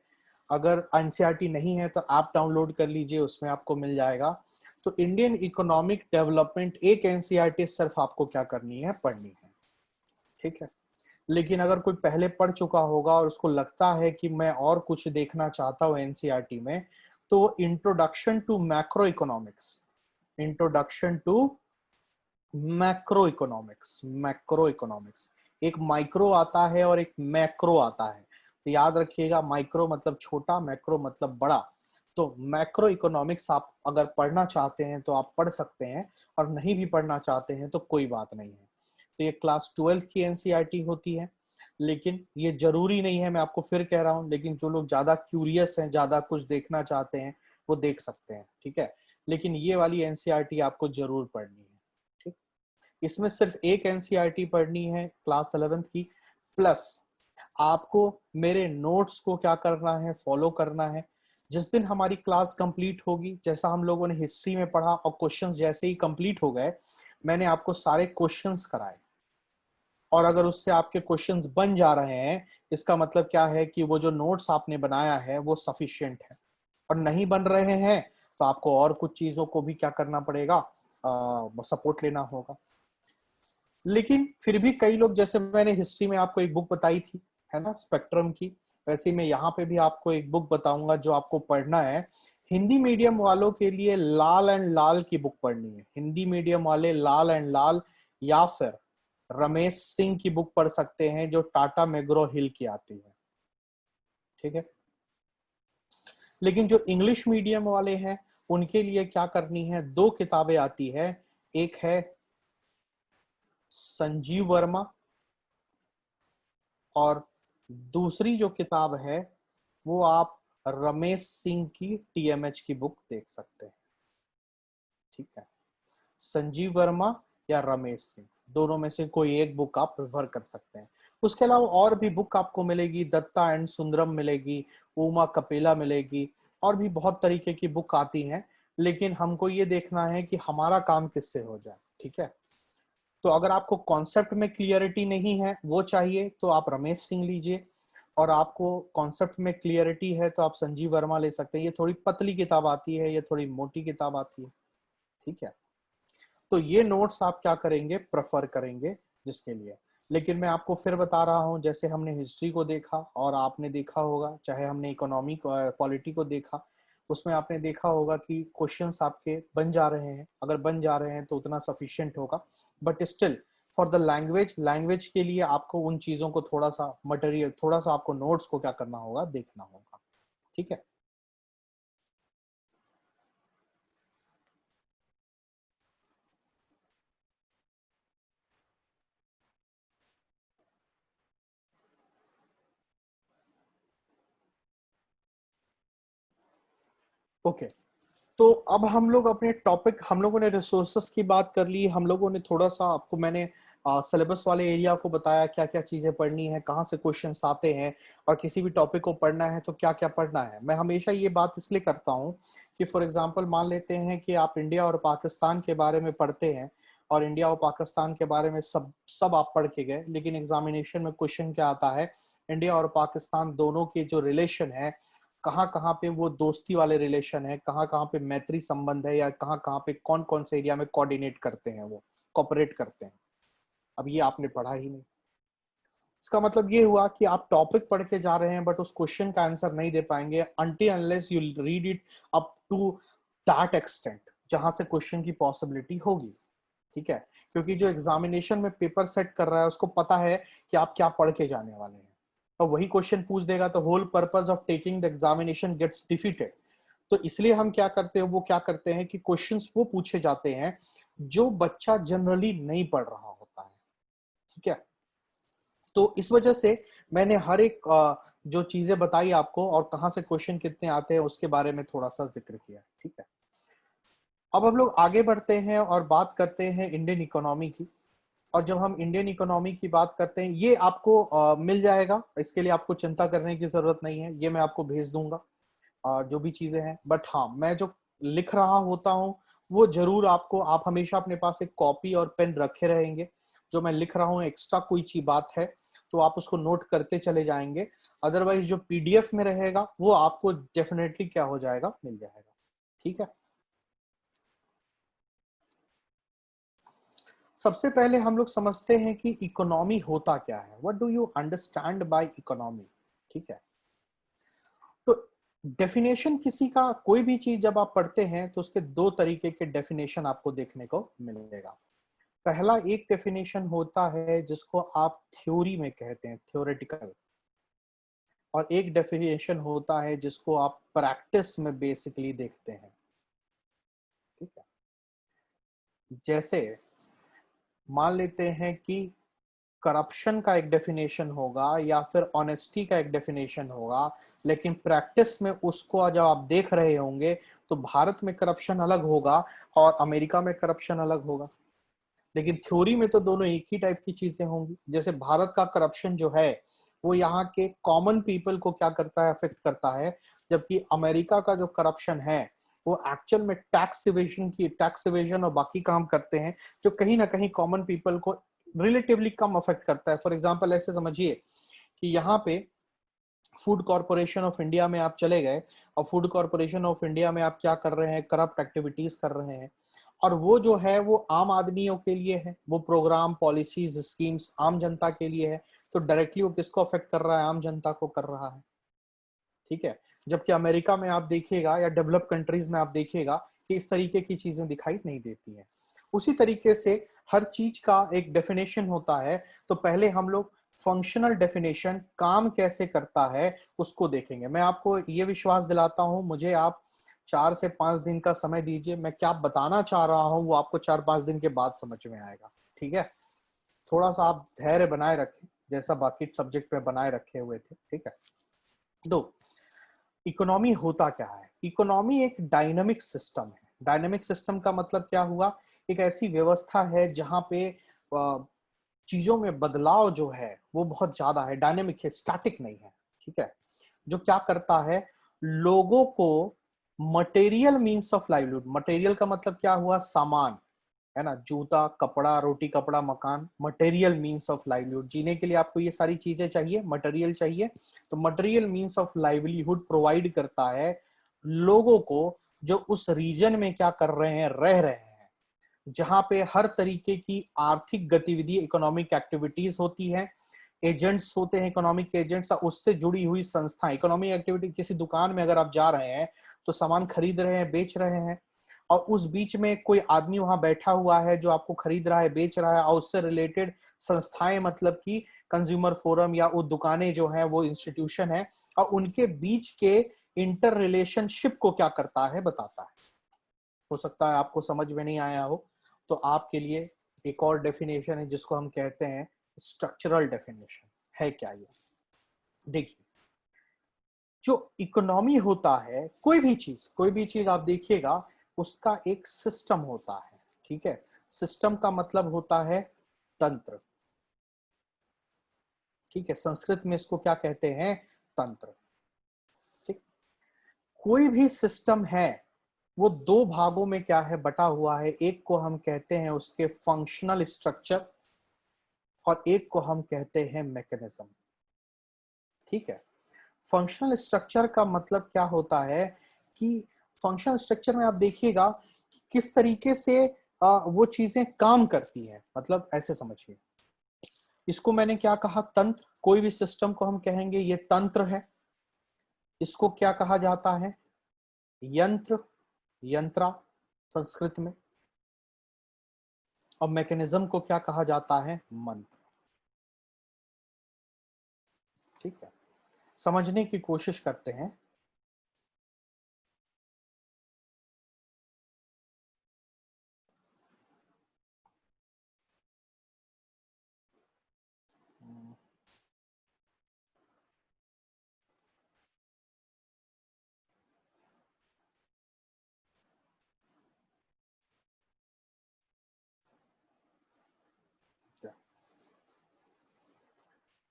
अगर एनसीईआरटी नहीं है तो आप डाउनलोड कर लीजिए, उसमें आपको मिल जाएगा। तो इंडियन इकोनॉमिक डेवलपमेंट एक एनसीईआरटी सिर्फ आपको क्या करनी है, पढ़नी है। ठीक है, लेकिन अगर कोई पहले पढ़ चुका होगा और उसको लगता है कि मैं और कुछ देखना चाहता हूँ एनसीईआरटी में, तो introduction to macroeconomics, introduction to macroeconomics, एक माइक्रो आता है और एक मैक्रो आता है। तो याद रखिएगा, माइक्रो मतलब छोटा, मैक्रो मतलब बड़ा। तो मैक्रो इकोनॉमिक्स आप अगर पढ़ना चाहते हैं तो आप पढ़ सकते हैं, और नहीं भी पढ़ना चाहते हैं तो कोई बात नहीं है। तो ये क्लास 12th की एनसीईआरटी होती है, लेकिन ये जरूरी नहीं है, मैं आपको फिर कह रहा हूं। लेकिन जो लोग ज्यादा क्यूरियस हैं, ज्यादा कुछ देखना चाहते हैं, वो देख सकते हैं। ठीक है, लेकिन ये वाली एनसीईआरटी आपको जरूर पढ़नी है। ठीक, इसमें सिर्फ एक एनसीईआरटी पढ़नी है क्लास 11th की, प्लस आपको मेरे नोट्स को क्या करना है, फॉलो करना है। जिस दिन हमारी क्लास कंप्लीट होगी, जैसा हम लोगों ने हिस्ट्री में पढ़ा और क्वेश्चंस जैसे ही कंप्लीट हो गए, मैंने आपको सारे क्वेश्चंस कराए, और अगर उससे आपके क्वेश्चंस बन जा रहे हैं, इसका मतलब क्या है कि वो जो नोट्स आपने बनाया है वो सफिशिएंट है। और नहीं बन रहे हैं तो आपको और कुछ चीजों को भी क्या करना पड़ेगा, सपोर्ट लेना होगा। लेकिन फिर भी कई लोग, जैसे मैंने हिस्ट्री में आपको एक बुक बताई थी, है ना, स्पेक्ट्रम की, वैसे मैं यहाँ पे भी आपको एक बुक बताऊंगा जो आपको पढ़ना है। हिंदी मीडियम वालों के लिए लाल एंड लाल की बुक पढ़नी है, हिंदी मीडियम वाले लाल एंड लाल, या फिर रमेश सिंह की बुक पढ़ सकते हैं जो टाटा मैग्रो हिल की आती है। ठीक है, लेकिन जो इंग्लिश मीडियम वाले हैं उनके लिए क्या करनी है, दो किताबें आती है। एक है संजीव वर्मा, और दूसरी जो किताब है वो आप रमेश सिंह की टीएमएच की बुक देख सकते हैं। ठीक है, संजीव वर्मा या रमेश सिंह, दोनों में से कोई एक बुक आप प्रेफर कर सकते हैं। उसके अलावा और भी बुक आपको मिलेगी, दत्ता एंड सुंदरम मिलेगी, उमा कपिला मिलेगी, और भी बहुत तरीके की बुक आती हैं। लेकिन हमको ये देखना है कि हमारा काम किससे हो जाए। ठीक है, तो अगर आपको कॉन्सेप्ट में क्लियरिटी नहीं है, वो चाहिए, तो आप रमेश सिंह लीजिए। और आपको कॉन्सेप्ट में क्लियरिटी है तो आप संजीव वर्मा ले सकते हैं। ये थोड़ी पतली किताब आती है, ये थोड़ी मोटी किताब आती है। ठीक है, तो ये नोट्स आप क्या करेंगे, प्रेफर करेंगे जिसके लिए। लेकिन मैं आपको फिर बता रहा हूं, जैसे हमने हिस्ट्री को देखा और आपने देखा होगा, चाहे हमने इकोनॉमी पॉलिटी को देखा, उसमें आपने देखा होगा कि क्वेश्चंस आपके बन जा रहे हैं। अगर बन जा रहे हैं तो उतना सफिशिएंट होगा, but still for the language के लिए आपको उन चीजों को थोड़ा सा मटेरियल, थोड़ा सा आपको नोट्स को क्या करना होगा, देखना होगा। ठीक है, ओके। तो अब हम लोग अपने टॉपिक, हम लोगों ने रिसोर्सेस की बात कर ली, हम लोगों ने थोड़ा सा आपको, मैंने सिलेबस वाले एरिया को बताया, क्या क्या चीजें पढ़नी है, कहाँ से क्वेश्चंस आते हैं, और किसी भी टॉपिक को पढ़ना है तो क्या क्या पढ़ना है। मैं हमेशा ये बात इसलिए करता हूँ कि फॉर एग्जांपल मान लेते हैं कि आप इंडिया और पाकिस्तान के बारे में पढ़ते हैं, और इंडिया और पाकिस्तान के बारे में सब सब आप पढ़ के गए, लेकिन एग्जामिनेशन में क्वेश्चन क्या आता है, इंडिया और पाकिस्तान दोनों के जो रिलेशन है कहाँ कहाँ पे वो दोस्ती वाले रिलेशन है, कहाँ कहाँ पे मैत्री संबंध है, या कहाँ कहाँ पे कौन कौन से एरिया में कोऑर्डिनेट करते हैं, वो कोऑपरेट करते हैं। अब ये आपने पढ़ा ही नहीं। इसका मतलब ये हुआ कि आप टॉपिक पढ़ के जा रहे हैं बट उस क्वेश्चन का आंसर नहीं दे पाएंगे until unless you read it up to that extent जहां से क्वेश्चन की पॉसिबिलिटी होगी। ठीक है, क्योंकि जो एग्जामिनेशन में पेपर सेट कर रहा है उसको पता है कि आप क्या पढ़ के जाने वाले हैं, और वही क्वेश्चन पूछ देगा तो whole purpose of taking the examination gets defeated. तो इसलिए हम क्या करते हैं, वो क्या करते हैं कि क्वेश्चंस वो पूछे जाते हैं जो बच्चा जनरली नहीं पढ़ रहा होता है। ठीक है, तो इस वजह से मैंने हर एक जो चीजें बताई आपको और कहां से क्वेश्चन कितने आते हैं उसके बारे में थोड़ा सा जिक्र किया। ठीक है, अब हम लोग आगे बढ़ते हैं और बात करते हैं इंडियन इकोनॉमी की। और जब हम इंडियन इकोनॉमी की बात करते हैं, ये आपको मिल जाएगा, इसके लिए आपको चिंता करने की जरूरत नहीं है, ये मैं आपको भेज दूंगा जो भी चीजें हैं। बट हाँ, मैं जो लिख रहा होता हूँ वो जरूर आपको, आप हमेशा अपने पास एक कॉपी और पेन रखे रहेंगे। जो मैं लिख रहा हूँ एक्स्ट्रा कोई चीज बात है तो आप उसको नोट करते चले जाएंगे। अदरवाइज जो पीडीएफ में रहेगा वो आपको डेफिनेटली क्या हो जाएगा, मिल जाएगा। ठीक है, सबसे पहले हम लोग समझते हैं कि इकोनॉमी होता क्या है। What do you understand by economy. ठीक है, तो डेफिनेशन किसी का, कोई भी चीज जब आप पढ़ते हैं तो उसके दो तरीके के डेफिनेशन आपको देखने को मिलेगा। पहला एक डेफिनेशन होता है जिसको आप थ्योरी में कहते हैं, थ्योरेटिकल, और एक डेफिनेशन होता है जिसको आप प्रैक्टिस में बेसिकली देखते हैं। ठीक है, जैसे मान लेते हैं कि करप्शन का एक डेफिनेशन होगा या फिर ऑनेस्टी का एक डेफिनेशन होगा, लेकिन प्रैक्टिस में उसको जब आप देख रहे होंगे तो भारत में करप्शन अलग होगा और अमेरिका में करप्शन अलग होगा। लेकिन थ्योरी में तो दोनों एक ही टाइप की चीजें होंगी। जैसे भारत का करप्शन जो है वो यहाँ के कॉमन पीपल को क्या करता है, अफेक्ट करता है, जबकि अमेरिका का जो करप्शन है वो एक्चुअल में टैक्स इवेजन और बाकी काम करते हैं जो कहीं ना कहीं कॉमन पीपल को रिलेटिवली कम अफेक्ट करता है। फॉर एग्जाम्पल ऐसे समझिए कि यहाँ पे फूड कॉर्पोरेशन ऑफ इंडिया में आप चले गए और फूड कॉर्पोरेशन ऑफ इंडिया में आप क्या कर रहे हैं, करप्ट एक्टिविटीज कर रहे हैं, और वो जो है वो आम आदमियों के लिए है, वो प्रोग्राम पॉलिसीज स्कीम्स आम जनता के लिए है, तो डायरेक्टली वो किसको अफेक्ट कर रहा है, आम जनता को कर रहा है। ठीक है, जबकि अमेरिका में आप देखिएगा या डेवलप कंट्रीज में आप देखिएगा कि इस तरीके की चीजें दिखाई नहीं देती हैं। उसी तरीके से हर चीज का एक डेफिनेशन होता है, तो पहले हम लोग फंक्शनल डेफिनेशन, काम कैसे करता है, उसको देखेंगे। मैं आपको ये विश्वास दिलाता हूं, मुझे आप 4 से 5 दिन का समय दीजिए, मैं क्या बताना चाह रहा हूं वो आपको 4-5 दिन के बाद समझ में आएगा। ठीक है, थोड़ा सा आप धैर्य बनाए रखें जैसा बाकी सब्जेक्ट पे बनाए रखे हुए थे। ठीक है, दो, इकोनॉमी होता क्या है। इकोनॉमी एक डायनामिक सिस्टम है। डायनामिक सिस्टम का मतलब क्या हुआ, एक ऐसी व्यवस्था है जहां पे चीजों में बदलाव जो है वो बहुत ज्यादा है, डायनेमिक है, स्टैटिक नहीं है। ठीक है, जो क्या करता है, लोगों को material means of livelihood, material का मतलब क्या हुआ, सामान, है ना, जूता कपड़ा रोटी कपड़ा मकान, मटेरियल मींस ऑफ लाइवलीहुड, जीने के लिए आपको ये सारी चीजें चाहिए, मटेरियल चाहिए। तो material means of livelihood provide करता है लोगों को जो उस रीजन में क्या कर रहे हैं, रह रहे हैं, जहां पे हर तरीके की आर्थिक गतिविधि, इकोनॉमिक एक्टिविटीज होती है, एजेंट्स होते हैं, इकोनॉमिक एजेंट्स, उससे जुड़ी हुई संस्थाएं। इकोनॉमिक एक्टिविटी, किसी दुकान में अगर आप जा रहे हैं तो सामान खरीद रहे हैं, बेच रहे हैं, और उस बीच में कोई आदमी वहां बैठा हुआ है जो आपको खरीद रहा है, बेच रहा है, और उससे रिलेटेड संस्थाएं, मतलब कि कंज्यूमर फोरम या वो दुकानें जो है वो इंस्टीट्यूशन है, और उनके बीच के इंटर रिलेशनशिप को क्या करता है, बताता है। हो सकता है आपको समझ में नहीं आया हो, तो आपके लिए एक और डेफिनेशन है जिसको हम कहते हैं स्ट्रक्चरल डेफिनेशन। है क्या ये, देखिए, जो इकोनॉमी होता है, कोई भी चीज आप देखिएगा उसका एक सिस्टम होता है। ठीक है, सिस्टम का मतलब होता है तंत्र। ठीक है, संस्कृत में इसको क्या कहते हैं, तंत्र। ठीक, कोई भी सिस्टम है वो दो भागों में क्या है, बटा हुआ है। एक को हम कहते हैं उसके फंक्शनल स्ट्रक्चर और एक को हम कहते हैं मैकेनिज्म। ठीक है, फंक्शनल स्ट्रक्चर का मतलब क्या होता है कि फंक्शनल स्ट्रक्चर में आप देखिएगा कि किस तरीके से वो चीजें काम करती हैं, मतलब ऐसे समझिए। इसको मैंने क्या कहा, तंत्र। कोई भी सिस्टम को हम कहेंगे ये तंत्र है। इसको क्या कहा जाता है, यंत्र, यंत्रा संस्कृत में। और मैकेनिज्म को क्या कहा जाता है, मंत्र। ठीक है, समझने की कोशिश करते हैं।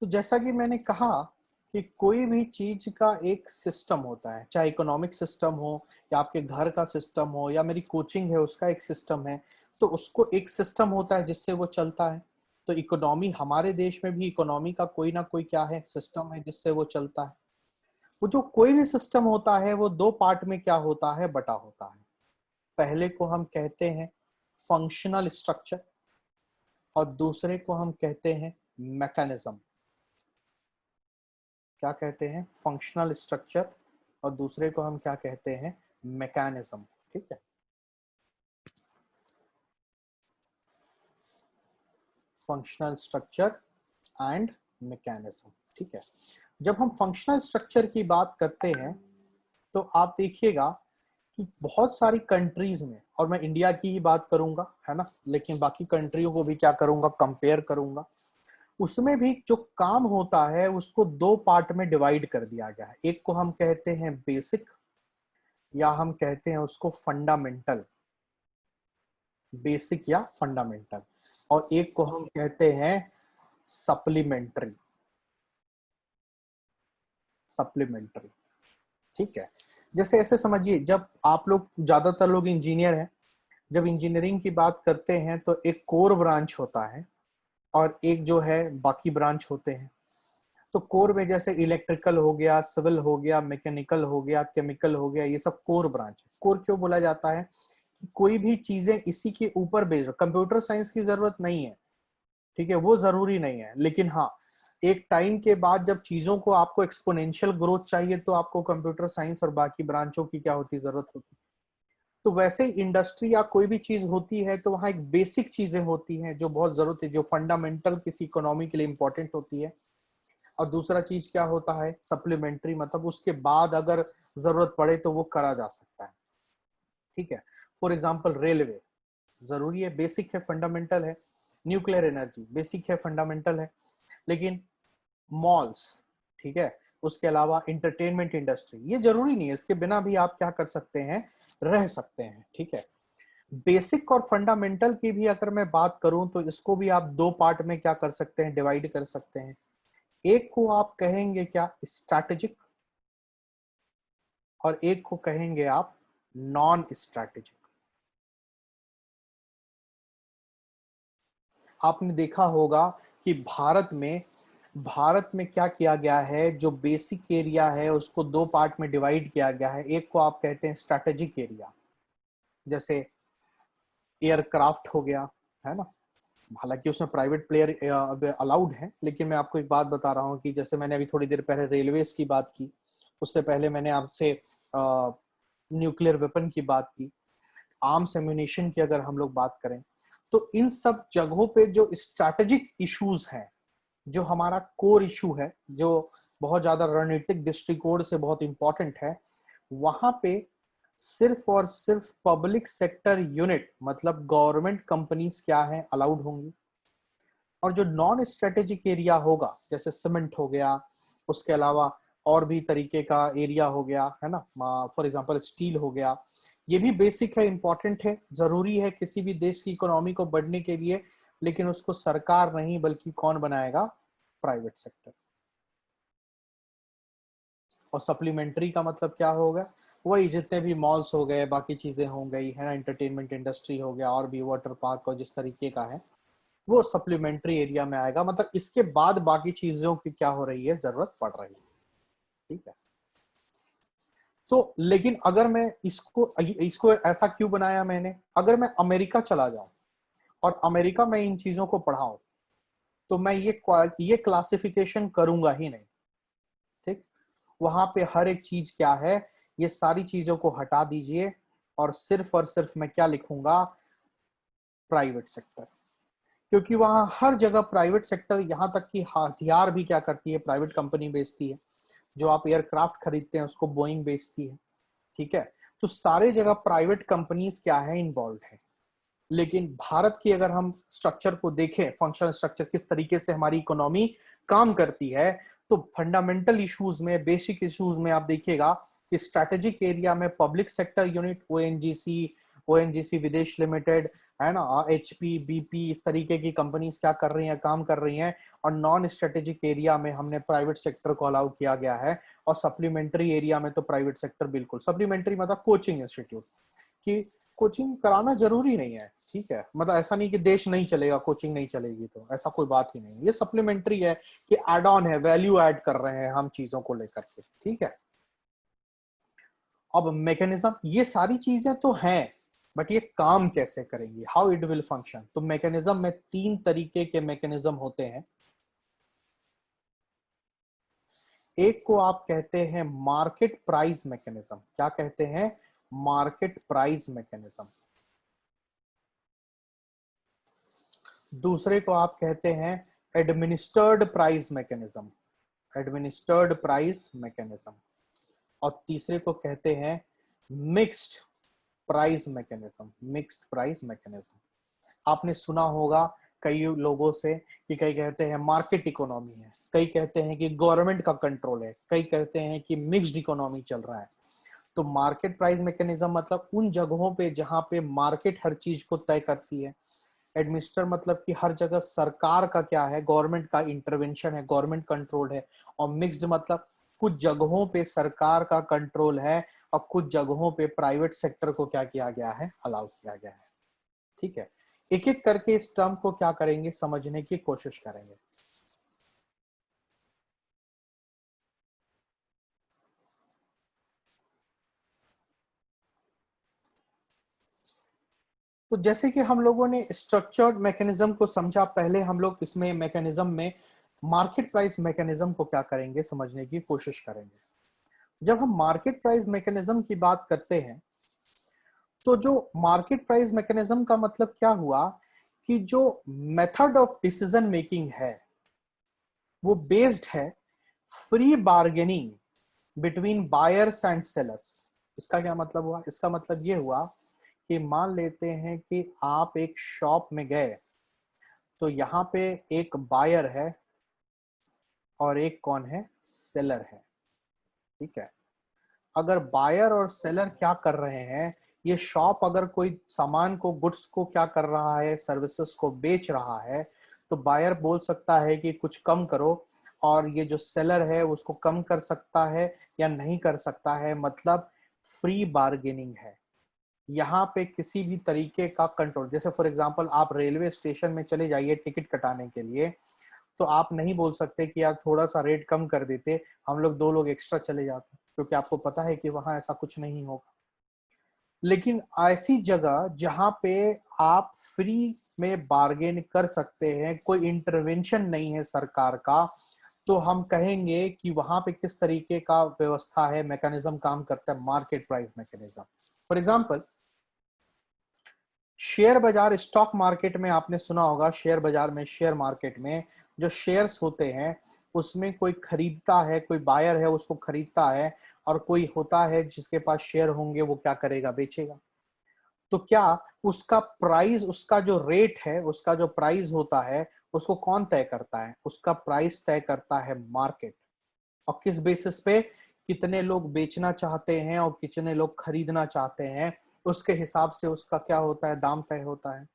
तो जैसा कि मैंने कहा कि कोई भी चीज का एक सिस्टम होता है, चाहे इकोनॉमिक सिस्टम हो या आपके घर का सिस्टम हो या मेरी कोचिंग है उसका एक सिस्टम है, तो उसको एक सिस्टम होता है जिससे वो चलता है। तो इकोनॉमी, हमारे देश में भी इकोनॉमी का कोई ना कोई क्या है, सिस्टम है जिससे वो चलता है। वो जो कोई भी सिस्टम होता है वो दो पार्ट में क्या होता है, बटा होता है। पहले को हम कहते हैं फंक्शनल स्ट्रक्चर और दूसरे को हम कहते हैं मैकेनिज्म। क्या कहते हैं, फंक्शनल स्ट्रक्चर, और दूसरे को हम क्या कहते हैं, मैकेनिज्म। ठीक है, फंक्शनल स्ट्रक्चर एंड मैकेनिज्म। ठीक है, जब हम फंक्शनल स्ट्रक्चर की बात करते हैं तो आप देखिएगा कि बहुत सारी कंट्रीज में, और मैं इंडिया की ही बात करूंगा, है ना, लेकिन बाकी कंट्रियों को भी क्या करूंगा, कंपेयर करूंगा। उसमें भी जो काम होता है उसको दो पार्ट में डिवाइड कर दिया गया है। एक को हम कहते हैं बेसिक, या हम कहते हैं उसको फंडामेंटल, बेसिक या फंडामेंटल। और एक को हम कहते हैं सप्लीमेंट्री, सप्लीमेंट्री। ठीक है, जैसे ऐसे समझिए, जब आप लोग, ज्यादातर लोग इंजीनियर हैं, जब इंजीनियरिंग की बात करते हैं तो एक कोर ब्रांच होता है और एक जो है बाकी ब्रांच होते हैं। तो कोर में जैसे इलेक्ट्रिकल हो गया, सिविल हो गया, मैकेनिकल हो गया, केमिकल हो गया, ये सब कोर ब्रांच है। कोर क्यों बोला जाता है कि कोई भी चीजें इसी के ऊपर बेस्ड, कंप्यूटर साइंस की जरूरत नहीं है, ठीक है, वो जरूरी नहीं है, लेकिन हाँ, एक टाइम के बाद जब चीजों को आपको एक्सपोनेंशियल ग्रोथ चाहिए तो आपको कंप्यूटर साइंस और बाकी ब्रांचों की क्या होती, जरूरत होती। तो वैसे इंडस्ट्री या कोई भी चीज होती है तो वहां एक बेसिक चीजें होती हैं जो बहुत जरूरत है, जो फंडामेंटल किसी इकोनॉमी के लिए इंपॉर्टेंट होती है। और दूसरा चीज क्या होता है, सप्लीमेंट्री, मतलब उसके बाद अगर जरूरत पड़े तो वो करा जा सकता है। ठीक है, फॉर एग्जाम्पल रेलवे जरूरी है, बेसिक है, फंडामेंटल है। न्यूक्लियर एनर्जी बेसिक है, फंडामेंटल है। लेकिन मॉल्स, ठीक है, उसके अलावा इंटरटेनमेंट इंडस्ट्री, ये जरूरी नहीं है, इसके बिना भी आप क्या कर सकते हैं, रह सकते हैं। ठीक है, बेसिक और फंडामेंटल की भी अगर मैं बात करूं तो इसको भी आप दो पार्ट में क्या कर सकते हैं, डिवाइड कर सकते हैं। एक को आप कहेंगे क्या, स्ट्रैटेजिक, और एक को कहेंगे आप नॉन स्ट्रैटेजिक। आपने देखा होगा कि भारत में क्या किया गया है, जो बेसिक एरिया है उसको दो पार्ट में डिवाइड किया गया है। एक को आप कहते हैं स्ट्रैटेजिक एरिया, जैसे एयरक्राफ्ट हो गया, है ना। हालांकि उसमें प्राइवेट प्लेयर अलाउड है, लेकिन मैं आपको एक बात बता रहा हूँ कि जैसे मैंने अभी थोड़ी देर पहले रेलवेज की बात की, उससे पहले मैंने आपसे न्यूक्लियर वेपन की बात की, आर्म्स एम्यूनिशन की अगर हम लोग बात करें, तो इन सब जगहों पे जो स्ट्रैटेजिक इश्यूज हैं, जो हमारा कोर इशू है, जो बहुत ज्यादा रणनीतिक दृष्टिकोण से बहुत इंपॉर्टेंट है, वहां पे सिर्फ और सिर्फ पब्लिक सेक्टर यूनिट, मतलब गवर्नमेंट कंपनीज क्या है, अलाउड होंगी। और जो नॉन स्ट्रेटेजिक एरिया होगा, जैसे सीमेंट हो गया, उसके अलावा और भी तरीके का एरिया हो गया, है ना, फॉर एग्जांपल स्टील हो गया, ये भी बेसिक है, इंपॉर्टेंट है, जरूरी है किसी भी देश की इकोनॉमी को बढ़ने के लिए, लेकिन उसको सरकार नहीं बल्कि कौन बनाएगा, प्राइवेट सेक्टर। और सप्लीमेंट्री का मतलब क्या होगा, वही जितने भी मॉल्स हो गए, बाकी चीजें हो गई, है ना, एंटरटेनमेंट इंडस्ट्री हो गया, और भी वाटर पार्क और जिस तरीके का है, वो सप्लीमेंट्री एरिया में आएगा। मतलब इसके बाद बाकी चीजों की क्या हो रही है, जरूरत पड़ रही है। ठीक है। तो लेकिन अगर मैं इसको इसको ऐसा क्यों बनाया मैंने, अगर मैं अमेरिका चला जाऊं और अमेरिका में इन चीजों को पढ़ाऊं तो मैं ये क्लासिफिकेशन करूंगा ही नहीं। ठीक, वहां पे हर एक चीज क्या है, ये सारी चीजों को हटा दीजिए और सिर्फ मैं क्या लिखूंगा, प्राइवेट सेक्टर। क्योंकि वहां हर जगह प्राइवेट सेक्टर, यहां तक कि हथियार भी क्या करती है, प्राइवेट कंपनी बेचती है। जो आप एयरक्राफ्ट खरीदते हैं उसको बोइंग बेचती है। ठीक है, तो सारे जगह प्राइवेट कंपनीज क्या है, इन्वॉल्व है। लेकिन भारत की अगर हम स्ट्रक्चर को देखें, फंक्शनल स्ट्रक्चर, किस तरीके से हमारी इकोनॉमी काम करती है, तो फंडामेंटल इश्यूज में, बेसिक इश्यूज में आप देखिएगा कि स्ट्रेटेजिक एरिया में पब्लिक सेक्टर यूनिट, ओएनजीसी विदेश लिमिटेड है ना, एचपी, बीपी, इस तरीके की कंपनीज क्या कर रही हैं, काम कर रही हैं। और नॉन स्ट्रेटेजिक एरिया में हमने प्राइवेट सेक्टर को अलाउ किया गया है। और सप्लीमेंट्री एरिया में तो प्राइवेट सेक्टर बिल्कुल, सप्लीमेंट्री मतलब कोचिंग इंस्टीट्यूट, कि कोचिंग कराना जरूरी नहीं है। ठीक है, मतलब ऐसा नहीं कि देश नहीं चलेगा, कोचिंग नहीं चलेगी, तो ऐसा कोई बात ही नहीं। ये सप्लीमेंट्री है कि एड ऑन है, वैल्यू ऐड कर रहे हैं हम चीजों को लेकर के। ठीक है, अब मैकेनिज्म, ये सारी चीजें तो हैं, बट ये काम कैसे करेंगी, हाउ इट विल फंक्शन। तो मैकेनिज्म में 3 तरीके के मैकेनिज्म होते हैं। एक को आप कहते हैं मार्केट प्राइस मैकेनिज्म। क्या कहते हैं, मार्केट प्राइस मैकेनिज्म। दूसरे को आप कहते हैं administered price mechanism, administered price mechanism. और तीसरे को कहते हैं mixed price mechanism, mixed price mechanism. आपने सुना होगा कई लोगों से कि कई कहते हैं मार्केट इकोनॉमी है, कई कहते हैं कि गवर्नमेंट का कंट्रोल है, कई कहते हैं कि मिक्स्ड इकोनॉमी चल रहा है। तो मार्केट प्राइस मैकेनिज्म मतलब उन जगहों पे जहां पे मार्केट हर चीज को तय करती है। एडमिनिस्टर मतलब कि हर जगह सरकार का क्या है, गवर्नमेंट का इंटरवेंशन है, गवर्नमेंट कंट्रोल है। और मिक्स्ड मतलब कुछ जगहों पे सरकार का कंट्रोल है और कुछ जगहों पे प्राइवेट सेक्टर को क्या किया गया है, अलाउ किया गया है। ठीक है, एक एक करके इस टर्म को क्या करेंगे, समझने की कोशिश करेंगे। तो जैसे कि हम लोगों ने स्ट्रक्चर्ड मैकेनिज्म को समझा, पहले हम लोग इसमें मैकेनिज्म में मार्केट प्राइस मैकेनिज्म को क्या करेंगे, समझने की कोशिश करेंगे। जब हम मार्केट प्राइस मैकेनिज्म की बात करते हैं तो जो मार्केट प्राइस मैकेनिज्म का मतलब क्या हुआ कि जो मेथड ऑफ डिसीजन मेकिंग है वो बेस्ड है free bargaining between buyers and sellers. इसका क्या मतलब हुआ, इसका मतलब ये हुआ कि मान लेते हैं कि आप एक शॉप में गए तो यहाँ पे एक बायर है और एक कौन है, सेलर है। ठीक है, अगर बायर और सेलर क्या कर रहे हैं, ये शॉप अगर कोई सामान को, गुड्स को क्या कर रहा है, सर्विसेज को बेच रहा है, तो बायर बोल सकता है कि कुछ कम करो, और ये जो सेलर है उसको कम कर सकता है या नहीं कर सकता है। मतलब फ्री बार्गेनिंग है। यहाँ पे किसी भी तरीके का कंट्रोल, जैसे फॉर एग्जांपल आप रेलवे स्टेशन में चले जाइए टिकट कटाने के लिए, तो आप नहीं बोल सकते कि यार थोड़ा सा रेट कम कर देते, हम लोग 2 लोग एक्स्ट्रा चले जाते, क्योंकि आपको पता है कि वहां ऐसा कुछ नहीं होगा। लेकिन ऐसी जगह जहां पे आप फ्री में बार्गेन कर सकते हैं, कोई इंटरवेंशन नहीं है सरकार का, तो हम कहेंगे कि वहां पे किस तरीके का व्यवस्था है, मैकेनिज्म काम करता है, market price mechanism. For example share बाजार, स्टॉक मार्केट में आपने सुना होगा, शेयर बाजार में, शेयर मार्केट में जो शेयर्स होते हैं उसमें कोई खरीदता है, कोई बायर है उसको खरीदता है, और कोई होता है जिसके पास शेयर होंगे वो क्या करेगा, बेचेगा। तो क्या उसका प्राइस, उसका जो रेट है, उसका जो प्राइस होता है उसको कौन तय करता है, उसका प्राइस तय करता है मार्केट। और किस बेसिस पे, कितने लोग बेचना चाहते हैं और कितने लोग खरीदना चाहते हैं, उसके हिसाब से उसका क्या होता है, दाम तय होता है।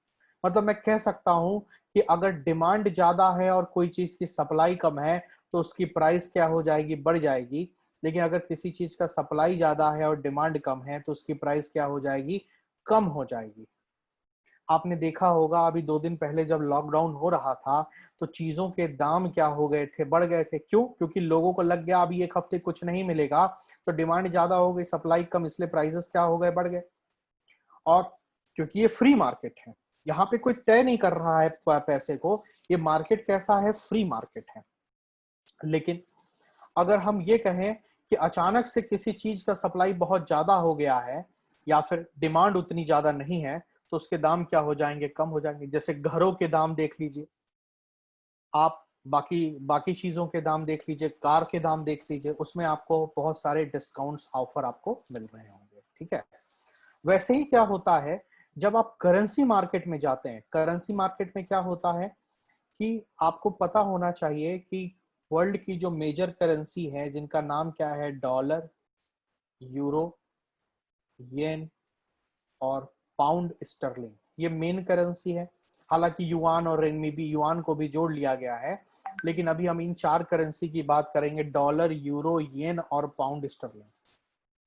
मतलब मैं कह सकता हूं कि अगर डिमांड ज्यादा है और कोई चीज की सप्लाई कम है तो उसकी प्राइस क्या हो जाएगी, बढ़ जाएगी। लेकिन अगर किसी चीज का सप्लाई ज्यादा है और डिमांड कम है तो उसकी प्राइस क्या हो जाएगी, कम हो जाएगी। आपने देखा होगा अभी 2 दिन पहले जब लॉकडाउन हो रहा था तो चीजों के दाम क्या हो गए थे, बढ़ गए थे। क्यों? क्योंकि लोगों को लग गया अभी 1 हफ्ते कुछ नहीं मिलेगा, तो डिमांड ज्यादा हो गई, सप्लाई कम, इसलिए प्राइसेस क्या हो गए, बढ़ गए। और क्योंकि ये फ्री मार्केट है, यहाँ पे कोई तय नहीं कर रहा है पैसे को, ये मार्केट कैसा है, फ्री मार्केट है। लेकिन अगर हम ये कहें कि अचानक से किसी चीज का सप्लाई बहुत ज्यादा हो गया है या फिर डिमांड उतनी ज्यादा नहीं है, तो उसके दाम क्या हो जाएंगे, कम हो जाएंगे। जैसे घरों के दाम देख लीजिए आप, बाकी बाकी चीजों के दाम देख लीजिए, कार के दाम देख लीजिए, उसमें आपको बहुत सारे डिस्काउंट्स ऑफर आपको मिल रहे होंगे। ठीक है, वैसे ही क्या होता है जब आप करेंसी मार्केट में जाते हैं, करेंसी मार्केट में क्या होता है कि आपको पता होना चाहिए कि वर्ल्ड की जो मेजर करेंसी है जिनका नाम क्या है, डॉलर, यूरो, येन और पाउंड स्टर्लिंग, ये मेन करेंसी है। हालांकि युआन और रेनमीबी, युआन को भी जोड़ लिया गया है, लेकिन अभी हम इन 4 करेंसी की बात करेंगे, डॉलर, यूरो, येन और पाउंड स्टर्लिंग।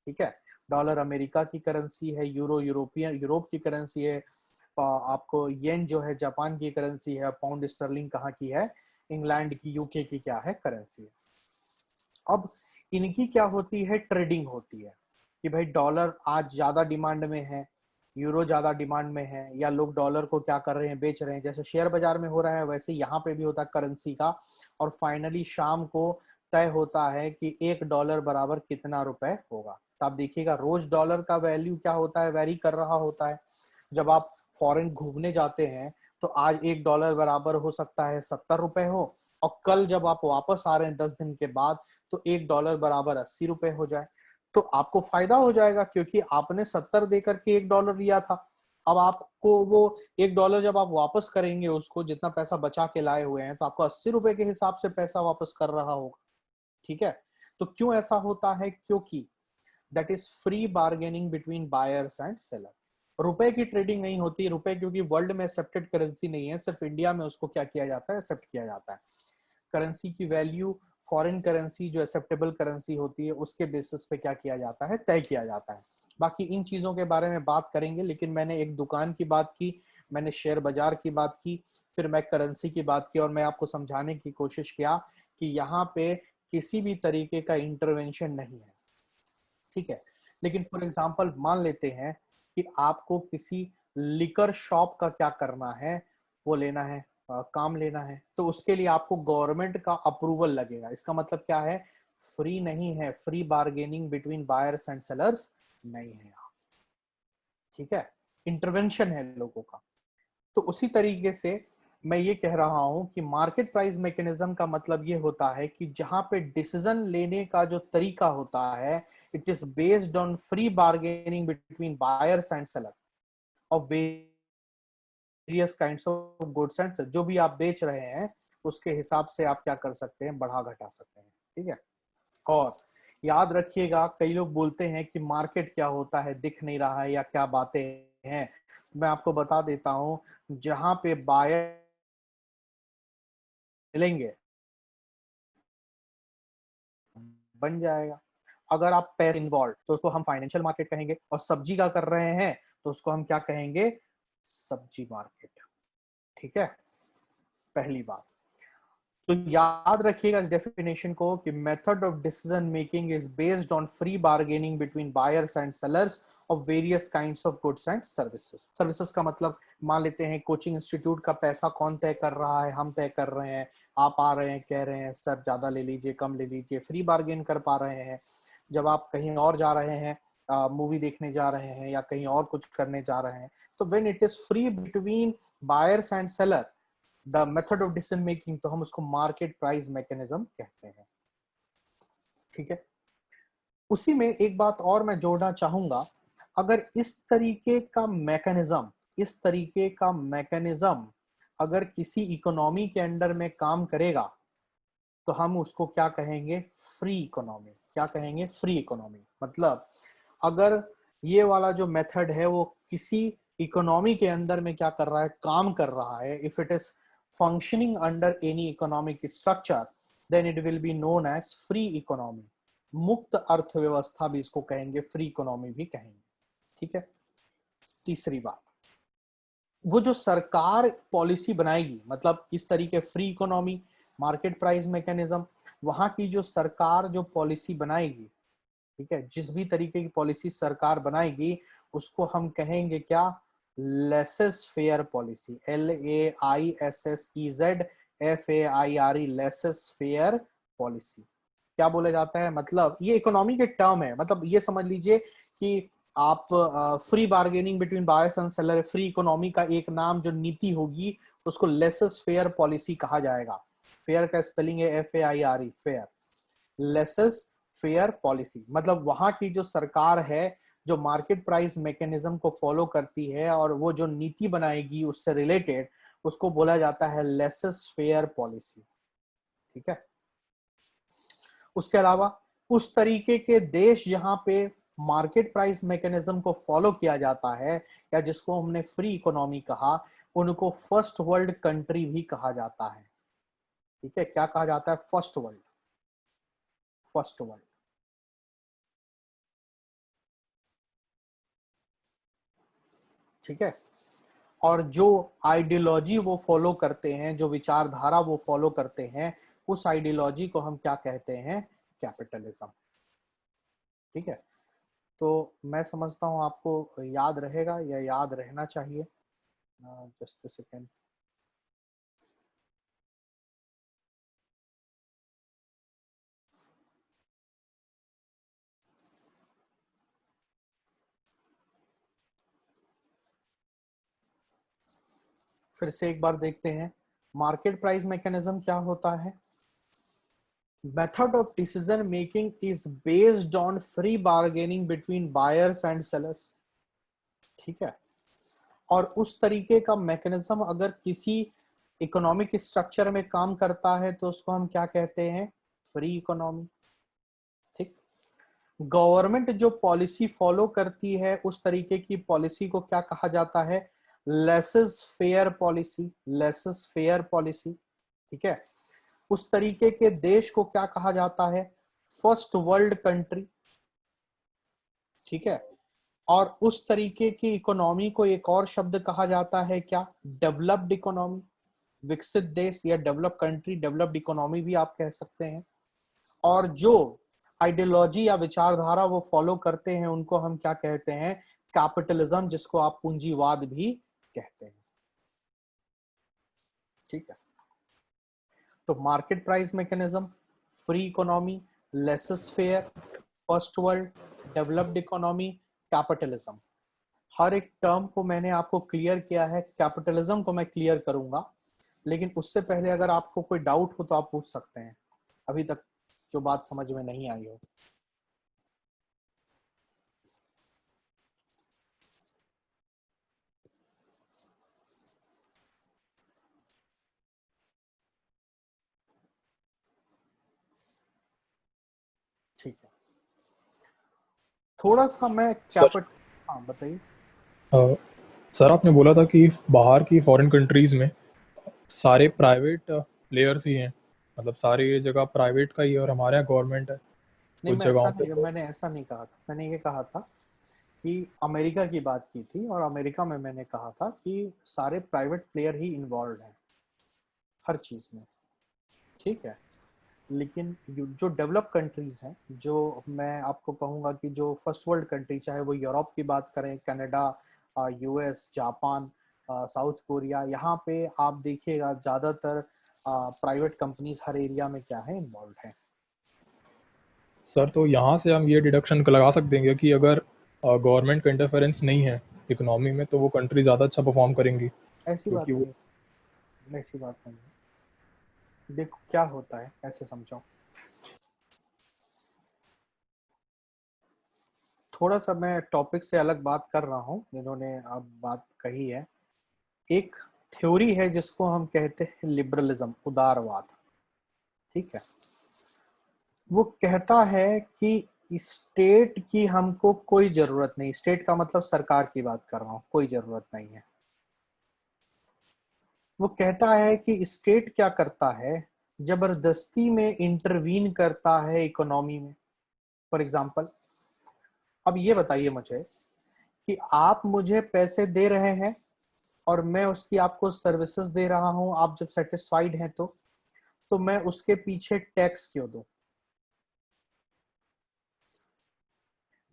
ठीक है, डॉलर अमेरिका की करेंसी है, यूरो यूरोप की करेंसी है, आपको येन जो है जापान की करेंसी है, पाउंड स्टर्लिंग कहाँ की है, इंग्लैंड की, यूके की क्या है, करेंसी है। अब इनकी क्या होती है, ट्रेडिंग होती है कि भाई डॉलर आज ज्यादा डिमांड में है, यूरो ज्यादा डिमांड में है, या लोग डॉलर को क्या कर रहे हैं, बेच रहे हैं। जैसे शेयर बाजार में हो रहा है वैसे यहाँ पे भी होता है करेंसी का। और फाइनली शाम को तय होता है कि $1 बराबर कितना रुपए होगा। तो आप देखिएगा रोज डॉलर का वैल्यू क्या होता है, वेरी कर रहा होता है। जब आप फॉरेन घूमने जाते हैं तो आज $1 बराबर हो सकता है 70 रुपए हो, और कल जब आप वापस आ रहे हैं 10 दिन के बाद तो $1 बराबर 80 रुपए हो जाए, तो आपको फायदा हो जाएगा, क्योंकि आपने 70 देकर के $1 लिया था। अब आपको वो $1 जब आप वापस करेंगे, उसको जितना पैसा बचा के लाए हुए हैं, तो आपको 80 रुपए के हिसाब से पैसा वापस कर रहा होगा। ठीक है, तो क्यों ऐसा होता है, क्योंकि that is free bargaining between buyers and seller. रुपए की ट्रेडिंग नहीं होती, रुपए क्योंकि वर्ल्ड में एक्सेप्टेड करेंसी नहीं है, सिर्फ इंडिया में उसको क्या किया जाता है, एक्सेप्ट किया जाता है। करेंसी की वैल्यू फॉरेन करेंसी जो एक्सेप्टेबल करेंसी होती है उसके बेसिस पे क्या किया जाता है, तय किया जाता है। बाकी इन चीजों के बारे में बात करेंगे, लेकिन मैंने एक दुकान की बात की, मैंने शेयर बाजार की बात की, फिर मैं करेंसी की बात की, और मैं आपको समझाने की कोशिश किया कि यहाँ पे किसी भी तरीके का इंटरवेंशन नहीं है। ठीक है, लेकिन फॉर एग्जांपल मान लेते हैं कि आपको किसी लिकर शॉप का क्या करना है, वो लेना है, काम लेना है, तो उसके लिए आपको गवर्नमेंट का अप्रूवल लगेगा। इसका मतलब क्या है, फ्री नहीं है, free bargaining between buyers and sellers नहीं है। ठीक है, इंटरवेंशन है लोगों का। तो उसी तरीके से मैं ये कह रहा हूं कि मार्केट प्राइस मैकेनिज्म का मतलब ये होता है कि जहां पे डिसीजन लेने का जो तरीका होता है, it is based on free bargaining between buyers and seller of various kinds of goods and, जो भी आप बेच रहे हैं उसके हिसाब से आप क्या कर सकते हैं, बढ़ा घटा सकते हैं। ठीक है, और याद रखिएगा कई लोग बोलते हैं कि मार्केट क्या होता है, दिख नहीं रहा है, या क्या बातें हैं। मैं आपको बता देता हूं, जहां पे बायर मिलेंगे बन जाएगा। अगर आप पैसे इन्वॉल्व तो उसको हम फाइनेंशियल मार्केट कहेंगे, और सब्जी का कर रहे हैं तो उसको हम क्या कहेंगे, सब्जी मार्केट। ठीक है, पहली बात तो याद रखिएगा इस डेफिनेशन को कि method of decision making is based on free bargaining between buyers and sellers of various kinds of goods and services. Services का मतलब मान लेते हैं कोचिंग इंस्टीट्यूट का पैसा कौन तय कर रहा है, हम तय कर रहे हैं। आप आ रहे हैं, कह रहे हैं सर ज्यादा ले लीजिए, कम ले लीजिए, फ्री बार्गेन कर पा रहे हैं। जब आप कहीं और जा रहे हैं, मूवी देखने जा रहे हैं या कहीं और कुछ करने जा रहे हैं, तो when it is free between buyers and seller the method of decision making, तो हम उसको मार्केट प्राइस मैकेनिज्म कहते हैं। ठीक है, उसी में एक बात और मैं जोड़ना चाहूंगा, अगर इस तरीके का मैकेनिज्म अगर किसी इकोनॉमी के अंडर में काम करेगा, तो हम उसको क्या कहेंगे, फ्री इकोनॉमी। क्या कहेंगे, फ्री इकोनॉमी। मतलब अगर ये वाला जो मेथड है वो किसी इकोनॉमी के अंदर में क्या कर रहा है, काम कर रहा है, if it is functioning under any economic structure, then it will be known as free economy. मुक्त अर्थव्यवस्था भी इसको कहेंगे, फ्री इकोनॉमी भी कहेंगे। ठीक है, तीसरी बात, वो जो सरकार पॉलिसी बनाएगी, मतलब इस तरीके free economy, market price mechanism, वहां की जो सरकार जो पॉलिसी बनाएगी, ठीक है, जिस भी तरीके की पॉलिसी सरकार बनाएगी उसको हम कहेंगे क्या, laces fair policy, LAISSEZFAIRE, laces fair policy. क्या बोला जाता है, मतलब ये इकोनॉमी के टर्म है, मतलब ये समझ लीजिए कि आप free bargaining between buyers and seller, free economy का एक नाम जो नीति होगी उसको लेसेस फेयर पॉलिसी कहा जाएगा। फेयर का स्पेलिंग है FAIRE, fair, laces fair policy. मतलब वहां की जो सरकार है जो मार्केट प्राइस मैकेनिज्म को फॉलो करती है और वो जो नीति बनाएगी उससे रिलेटेड, उसको बोला जाता है लेसेस फेयर पॉलिसी। ठीक है। उसके अलावा उस तरीके के देश जहां पे मार्केट प्राइस मैकेनिज्म को फॉलो किया जाता है, या जिसको हमने फ्री इकोनॉमी कहा, उनको फर्स्ट वर्ल्ड कंट्री भी कहा जाता है। ठीक है, क्या कहा जाता है, फर्स्ट वर्ल्ड, फर्स्ट वर्ल्ड। ठीक है। और जो आइडियोलॉजी वो फॉलो करते हैं, जो विचारधारा वो फॉलो करते हैं, उस आइडियोलॉजी को हम क्या कहते हैं, कैपिटलिज्म। ठीक है। तो मैं समझता हूं आपको याद रहेगा या याद रहना चाहिए। Just a second. फिर से एक बार देखते हैं, मार्केट प्राइस मैकेनिज्म क्या होता है। Method of decision making is based on free bargaining between buyers and sellers. ठीक है। और उस तरीके का मैकेनिज्म अगर किसी इकोनॉमिक स्ट्रक्चर में काम करता है तो उसको हम क्या कहते हैं, फ्री इकोनॉमी। ठीक। गवर्नमेंट जो पॉलिसी फॉलो करती है उस तरीके की पॉलिसी को क्या कहा जाता है, laces fair policy, laces fair policy. ठीक है। उस तरीके के देश को क्या कहा जाता है, फर्स्ट वर्ल्ड कंट्री। ठीक है। और उस तरीके की इकोनॉमी को एक और शब्द कहा जाता है क्या, डेवलप्ड इकोनॉमी, विकसित देश या डेवलप कंट्री, डेवलप्ड इकोनॉमी भी आप कह सकते हैं। और जो आइडियोलॉजी या विचारधारा वो फॉलो करते हैं उनको हम क्या कहते हैं, कैपिटलिज्म, जिसको आप पूंजीवाद भी कहते हैं। ठीक है। तो market price mechanism, free economy, laissez faire, first world, developed economy, capitalism. हर एक टर्म को मैंने आपको क्लियर किया है, कैपिटलिज्म को मैं क्लियर करूंगा, लेकिन उससे पहले अगर आपको कोई डाउट हो तो आप पूछ सकते हैं, अभी तक जो बात समझ में नहीं आई हो। ठीक है। थोड़ा सा मैं सर कैपिट हाँ बताइए। अ, सर आपने बोला था कि बाहर की फॉरेन कंट्रीज में सारे प्राइवेट प्लेयर्स ही हैं, मतलब सारी ये जगह प्राइवेट का ही है और हमारे यहाँ गवर्नमेंट है नहीं, कुछ मैं ऐसा जगहों पे नहीं, तो। मैंने ऐसा नहीं कहा था, मैंने ये कहा था कि अमेरिका की बात की थी, और अमेरिका में मैंने कहा था कि सारे प्राइवेट प्लेयर ही इन्वॉल्व हैं हर चीज में। ठीक है। लेकिन जो डेवलप कंट्रीज हैं, जो मैं आपको कहूंगा कि जो फर्स्ट वर्ल्ड कंट्री, चाहे वो यूरोप की बात करें, Canada, US, Japan, south Korea, यहाँ पे आप देखिएगा ज्यादातर प्राइवेट कंपनीज हर एरिया में क्या है, इन्वॉल्व है। सर तो यहाँ से हम ये डिडक्शन लगा सकते हैं कि अगर गवर्नमेंट का इंटरफेरेंस नहीं है इकोनॉमी में तो वो कंट्री ज़्यादा अच्छा परफॉर्म करेंगी, ऐसी बात क्योंकि वो। नहीं है, ऐसी बात नहीं है। देखो क्या होता है, ऐसे समझो, थोड़ा सा मैं टॉपिक से अलग बात कर रहा हूँ, जिन्होंने अब बात कही है। एक थ्योरी है जिसको हम कहते हैं लिबरलिज्म, उदारवाद। ठीक है। वो कहता है कि स्टेट की हमको कोई जरूरत नहीं, स्टेट का मतलब सरकार की बात कर रहा हूँ, कोई जरूरत नहीं है। वो कहता है कि स्टेट क्या करता है, जबरदस्ती में इंटरवीन करता है इकोनॉमी में। फॉर एग्जाम्पल, अब ये बताइए मुझे कि आप मुझे पैसे दे रहे हैं, और मैं उसकी आपको सर्विसेज दे रहा हूं, आप जब सेटिस्फाइड हैं तो मैं उसके पीछे टैक्स क्यों दूं?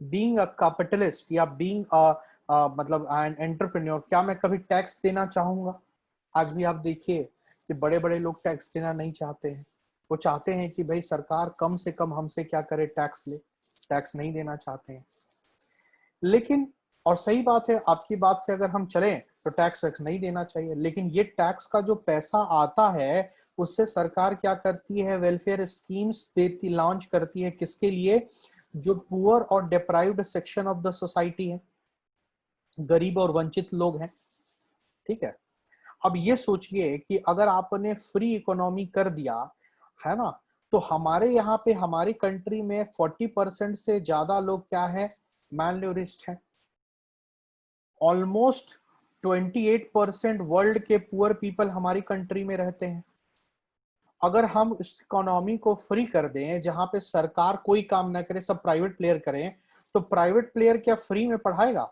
बीइंग अ कैपिटलिस्ट या बीइंग मतलब एन एंटरप्रेन्योर, क्या मैं कभी टैक्स देना चाहूंगा? आज भी आप देखिए कि बड़े बड़े लोग टैक्स देना नहीं चाहते हैं। वो चाहते हैं कि भाई सरकार कम से कम हमसे क्या करे, टैक्स ले। टैक्स नहीं देना चाहते हैं। लेकिन और सही बात है, आपकी बात से अगर हम चलें तो टैक्स वैक्स नहीं देना चाहिए, लेकिन ये टैक्स का जो पैसा आता है उससे सरकार क्या करती है, वेलफेयर स्कीम्स देती, लॉन्च करती है। किसके लिए? जो पुअर और deprived section of the society है, गरीब और वंचित लोग हैं। ठीक है। अब ये सोचिए कि अगर आपने फ्री इकोनॉमी कर दिया है ना, तो हमारे यहाँ पे हमारी कंट्री में 40% से ज्यादा लोग क्या है, मैलन्यूरिश्ड हैं। ऑलमोस्ट 28% वर्ल्ड के पुअर पीपल हमारी कंट्री में रहते हैं। अगर हम इस इकोनॉमी को फ्री कर दें, जहां पे सरकार कोई काम ना करे, सब प्राइवेट प्लेयर करें, तो प्राइवेट प्लेयर क्या फ्री में पढ़ाएगा?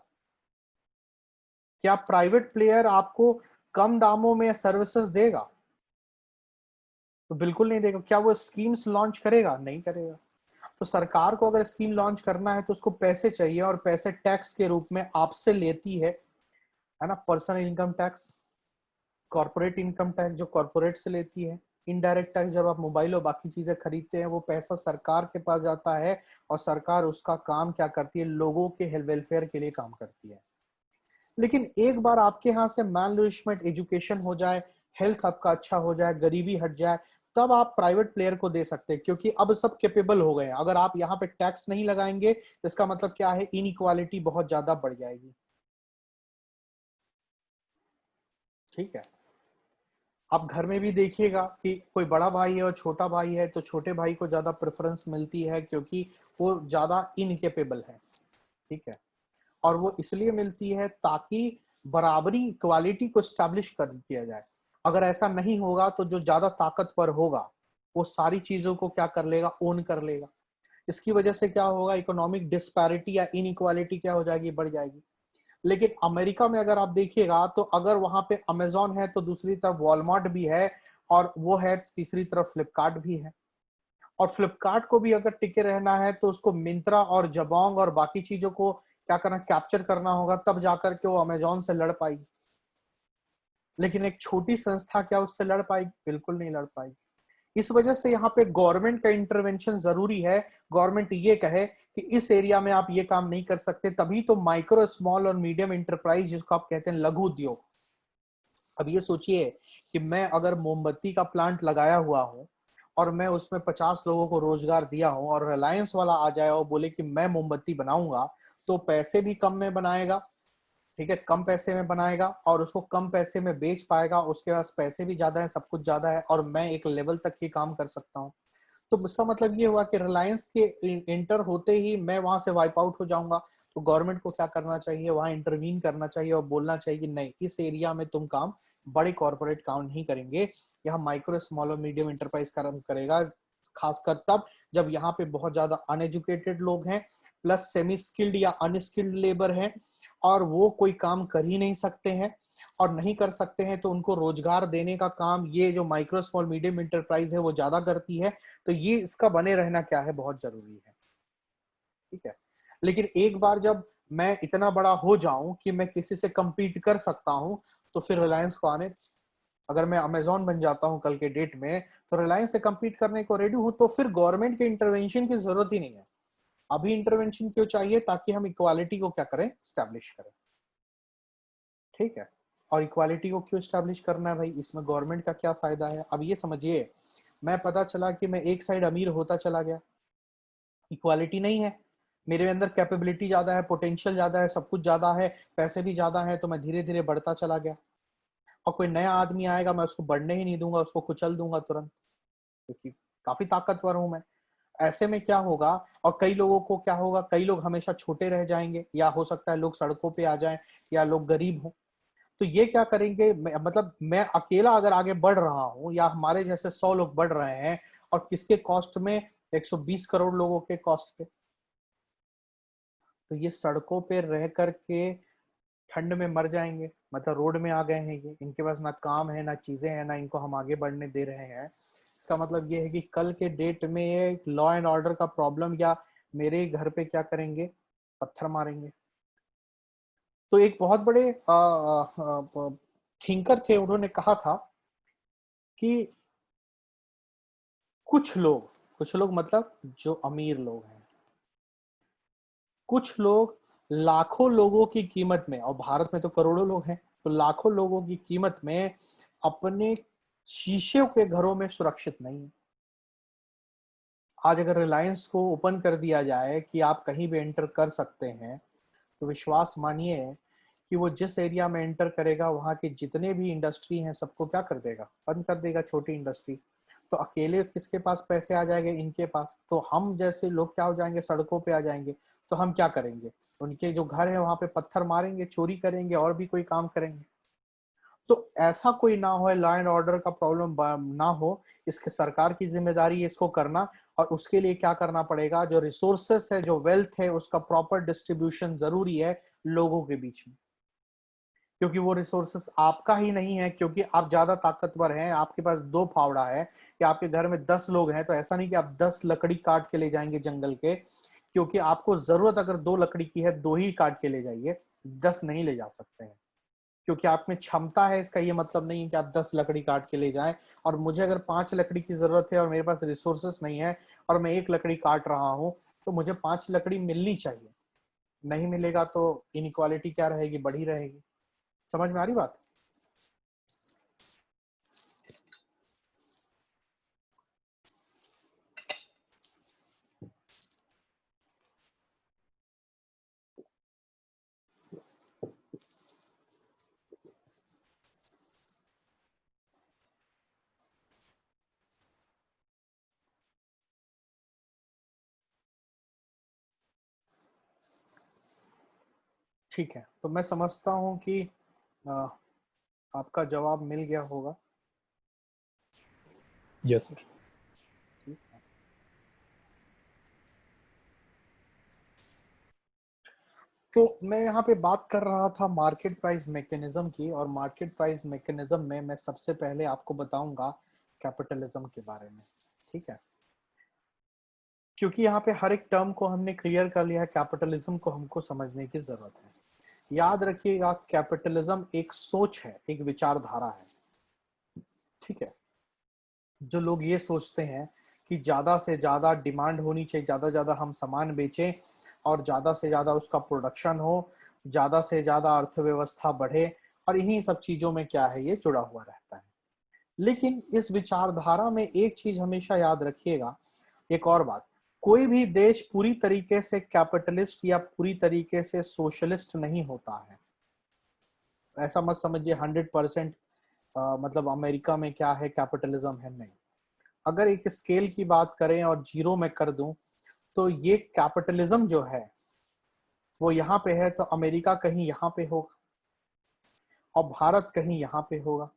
क्या प्राइवेट प्लेयर आपको कम दामों में सर्विसेज देगा? तो बिल्कुल नहीं देगा। क्या वो स्कीम्स लॉन्च करेगा? नहीं करेगा। तो सरकार को अगर स्कीम लॉन्च करना है तो उसको पैसे चाहिए, और पैसे टैक्स के रूप में आपसे लेती है ना। Personal income tax, corporate income tax जो कॉर्पोरेट से लेती है, इनडायरेक्ट टैक्स जब आप मोबाइल और बाकी चीजें खरीदते हैं, वो पैसा सरकार के पास जाता है, और सरकार उसका काम क्या करती है, लोगों के वेलफेयर के लिए काम करती है। लेकिन एक बार आपके यहाँ से मैल नरिशमेंट एजुकेशन हो जाए, हेल्थ आपका अच्छा हो जाए, गरीबी हट जाए, तब आप प्राइवेट प्लेयर को दे सकते हैं, क्योंकि अब सब कैपेबल हो गए हैं। अगर आप यहाँ पे टैक्स नहीं लगाएंगे, इसका मतलब क्या है, इनइक्वालिटी बहुत ज्यादा बढ़ जाएगी। ठीक है। आप घर में भी देखिएगा कि कोई बड़ा भाई है और छोटा भाई है, तो छोटे भाई को ज्यादा प्रेफरेंस मिलती है, क्योंकि वो ज्यादा इनकेपेबल है। ठीक है। और वो इसलिए मिलती है ताकि बराबरी, इक्वालिटी को स्टैब्लिश कर दिया जाए। अगर ऐसा नहीं होगा तो जो ज्यादा ताकतवर होगा वो सारी चीजों को क्या कर लेगा, ओन कर लेगा। इसकी वजह से क्या होगा, इकोनॉमिक डिस्पैरिटी या इनइक्वालिटी क्या हो जाएगी, बढ़ जाएगी। लेकिन अमेरिका में अगर आप देखिएगा, तो अगर वहां पे अमेजोन है तो दूसरी तरफ वॉलमार्ट भी है, और वो है तीसरी तरफ फ्लिपकार्ट भी है। और फ्लिपकार्ट को भी अगर टिके रहना है तो उसको मिंत्रा और जबोंग और बाकी चीजों को क्या करना, कैप्चर करना होगा, तब जाकर के वो अमेजोन से लड़ पाएगी। लेकिन एक छोटी संस्था क्या उससे लड़ पाएगी? बिल्कुल नहीं लड़ पाएगी। इस वजह से यहाँ पे गवर्नमेंट का इंटरवेंशन जरूरी है। गवर्नमेंट ये कहे कि इस एरिया में आप ये काम नहीं कर सकते, तभी तो माइक्रो, स्मॉल और मीडियम इंटरप्राइज, जिसको आप कहते हैं लघु उद्योग। अब ये सोचिए कि मैं अगर मोमबत्ती का प्लांट लगाया हुआ हूं, और मैं उसमें 50 लोगों को रोजगार दिया हूं, और रिलायंस वाला आ जाए और बोले कि मैं मोमबत्ती बनाऊंगा, तो पैसे भी कम में बनाएगा। ठीक है, कम पैसे में बनाएगा और उसको कम पैसे में बेच पाएगा, उसके पास पैसे भी ज्यादा है, सब कुछ ज्यादा है, और मैं एक लेवल तक ही काम कर सकता हूँ। तो इसका मतलब ये हुआ कि रिलायंस के इंटर होते ही मैं वहां से वाइप आउट हो जाऊंगा। तो गवर्नमेंट को क्या करना चाहिए, वहां इंटरवीन करना चाहिए और बोलना चाहिए कि नहीं, इस एरिया में तुम काम, बड़े कॉर्पोरेट काम नहीं करेंगे, यहाँ माइक्रो, स्मॉल और मीडियम इंटरप्राइज काम करेगा। खासकर तब जब यहाँ पे बहुत ज्यादा अनएजुकेटेड लोग हैं, प्लस सेमी स्किल्ड या अनस्किल्ड लेबर है, और वो कोई काम कर ही नहीं सकते हैं, और नहीं कर सकते हैं तो उनको रोजगार देने का काम ये जो माइक्रो, स्मॉल, मीडियम इंटरप्राइज है वो ज्यादा करती है। तो ये इसका बने रहना क्या है, बहुत जरूरी है। ठीक है। लेकिन एक बार जब मैं इतना बड़ा हो जाऊं कि मैं किसी से compete कर सकता हूं, तो फिर रिलायंस को आने, अगर मैं अमेजोन बन जाता हूं कल के डेट में, तो रिलायंस से compete करने को रेडी हूं, तो फिर गवर्नमेंट के इंटरवेंशन की जरूरत ही नहीं है। अभी इंटरवेंशन क्यों चाहिए? ताकि हम इक्वालिटी को क्या करें, स्टैब्लिश करें। ठीक है। और इक्वालिटी को क्यों स्टैब्लिश करना है भाई, इसमें गवर्नमेंट का क्या फायदा है? अब ये समझिए, मैं पता चला कि मैं एक साइड अमीर होता चला गया, इक्वालिटी नहीं है, मेरे अंदर कैपेबिलिटी ज्यादा है, पोटेंशियल ज्यादा है, सब कुछ ज्यादा है, पैसे भी ज्यादा है, तो मैं धीरे धीरे बढ़ता चला गया। और कोई नया आदमी आएगा, मैं उसको बढ़ने ही नहीं दूंगा, उसको कुचल दूंगा तुरंत, क्योंकि काफी ताकतवर हूं मैं। ऐसे में क्या होगा, और कई लोगों को क्या होगा, कई लोग हमेशा छोटे रह जाएंगे, या हो सकता है लोग सड़कों पे आ जाएं, या लोग गरीब हो। तो ये क्या करेंगे, मतलब मैं अकेला अगर आगे बढ़ रहा हूं, या हमारे जैसे 100 लोग बढ़ रहे हैं, और किसके कॉस्ट में, 120 करोड़ लोगों के कॉस्ट पे, तो ये सड़कों पे रह करके ठंड में मर जाएंगे। मतलब रोड में आ गए हैं ये, इनके पास ना काम है ना चीजें हैं, ना इनको हम आगे बढ़ने दे रहे हैं। इसका मतलब ये है कि कल के डेट में ये लॉ एंड ऑर्डर का प्रॉब्लम या मेरे घर पे क्या करेंगे, पत्थर मारेंगे। तो एक बहुत बड़े थिंकर थे, उन्होंने कहा था कि कुछ लोग मतलब जो अमीर लोग हैं, कुछ लोग लाखों लोगों की कीमत में, और भारत में तो करोड़ों लोग हैं, तो लाखों लोगों की कीमत में अपने शीशे के घरों में सुरक्षित नहीं है। आज अगर रिलायंस को ओपन कर दिया जाए कि आप कहीं भी एंटर कर सकते हैं, तो विश्वास मानिए कि वो जिस एरिया में एंटर करेगा वहां के जितने भी इंडस्ट्री हैं सबको क्या कर देगा, बंद कर देगा, छोटी इंडस्ट्री। तो अकेले किसके पास पैसे आ जाएंगे, इनके पास। तो हम जैसे लोग क्या हो जाएंगे, सड़कों पे आ जाएंगे। तो हम क्या करेंगे, उनके जो घर है वहां पे पत्थर मारेंगे, चोरी करेंगे और भी कोई काम करेंगे। तो ऐसा कोई ना हो, लॉ एंड ऑर्डर का प्रॉब्लम ना हो, इसके सरकार की जिम्मेदारी है इसको करना। और उसके लिए क्या करना पड़ेगा, जो रिसोर्सेस है, जो वेल्थ है, उसका प्रॉपर डिस्ट्रीब्यूशन जरूरी है लोगों के बीच में। क्योंकि वो रिसोर्सेस आपका ही नहीं है, क्योंकि आप ज्यादा ताकतवर हैं, आपके पास 2 फावड़ा है, कि आपके घर में 10 लोग हैं, तो ऐसा नहीं कि आप 10 लकड़ी काट के ले जाएंगे जंगल के। क्योंकि आपको जरूरत अगर 2 लकड़ी की है, 2 ही काट के ले जाइए, 10 नहीं ले जा सकते हैं। क्योंकि आप में क्षमता है, इसका ये मतलब नहीं है कि आप 10 लकड़ी काट के ले जाएं। और मुझे अगर 5 लकड़ी की जरूरत है और मेरे पास रिसोर्सेस नहीं है और मैं 1 लकड़ी काट रहा हूं, तो मुझे 5 लकड़ी मिलनी चाहिए। नहीं मिलेगा तो इनइक्वालिटी क्या रहेगी, बढ़ी रहेगी। समझ में आ रही बात? ठीक है, तो मैं समझता हूं कि अ, आपका जवाब मिल गया होगा। Yes sir. ठीक है, तो मैं यहाँ पे बात कर रहा था मार्केट प्राइस मैकेनिज्म की, और मार्केट प्राइस मैकेनिज्म में मैं सबसे पहले आपको बताऊंगा कैपिटलिज्म के बारे में। ठीक है, क्योंकि यहाँ पे हर एक टर्म को हमने क्लियर कर लिया है, कैपिटलिज्म को हमको समझने की जरूरत है। याद रखिएगा, कैपिटलिज्म एक सोच है, एक विचारधारा है। ठीक है, जो लोग ये सोचते हैं कि ज्यादा से ज्यादा डिमांड होनी चाहिए, ज्यादा से ज्यादा हम सामान बेचें और ज्यादा से ज्यादा उसका प्रोडक्शन हो, ज्यादा से ज्यादा अर्थव्यवस्था बढ़े, और इन्हीं सब चीजों में क्या है, ये जुड़ा हुआ रहता है। लेकिन इस विचारधारा में एक चीज हमेशा याद रखिएगा, एक और बात, कोई भी देश पूरी तरीके से कैपिटलिस्ट या पूरी तरीके से सोशलिस्ट नहीं होता है। ऐसा मत समझिए 100% मतलब अमेरिका में क्या है, कैपिटलिज्म है, नहीं। अगर एक स्केल की बात करें और जीरो में कर दूं, तो ये कैपिटलिज्म जो है वो यहाँ पे है, तो अमेरिका कहीं यहाँ पे होगा और भारत कहीं यहाँ पे होगा,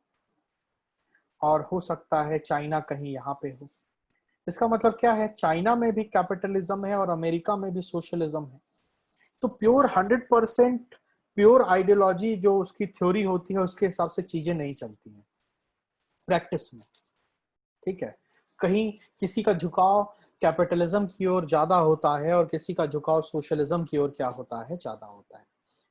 और हो सकता है चाइना कहीं यहाँ पे हो। इसका मतलब क्या है, चाइना में भी कैपिटलिज्म है और अमेरिका में भी सोशलिज्म है। तो प्योर 100% प्योर आइडियोलॉजी जो उसकी थ्योरी होती है, उसके हिसाब से चीजें नहीं चलती हैं प्रैक्टिस में। ठीक है, कहीं किसी का झुकाव कैपिटलिज्म की ओर ज्यादा होता है और किसी का झुकाव सोशलिज्म की ओर क्या होता है, ज्यादा होता है।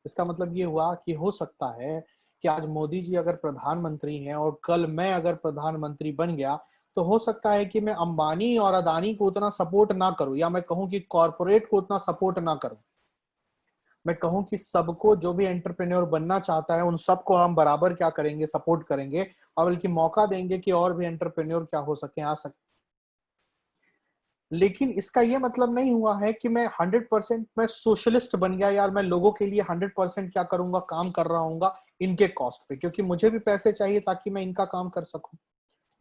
इसका मतलब ये हुआ कि हो सकता है कि आज मोदी जी अगर प्रधानमंत्री हैं और कल मैं अगर प्रधानमंत्री बन गया, तो हो सकता है कि मैं अंबानी और अदानी को उतना सपोर्ट ना करूं, या मैं कहूं कि कॉरपोरेट को उतना सपोर्ट ना करूं। मैं कहूं कि सबको, जो भी एंटरप्रेन्योर बनना चाहता है, उन सबको हम बराबर क्या करेंगे, सपोर्ट करेंगे, और बल्कि मौका देंगे कि और भी एंटरप्रेन्योर क्या हो सके, आ सके। लेकिन इसका यह मतलब नहीं हुआ है कि मैं 100% मैं सोशलिस्ट बन गया, यार मैं लोगों के लिए 100% क्या करूंगा, काम कर रहा हूँ इनके कॉस्ट पे, क्योंकि मुझे भी पैसे चाहिए ताकि मैं इनका काम कर सकूं।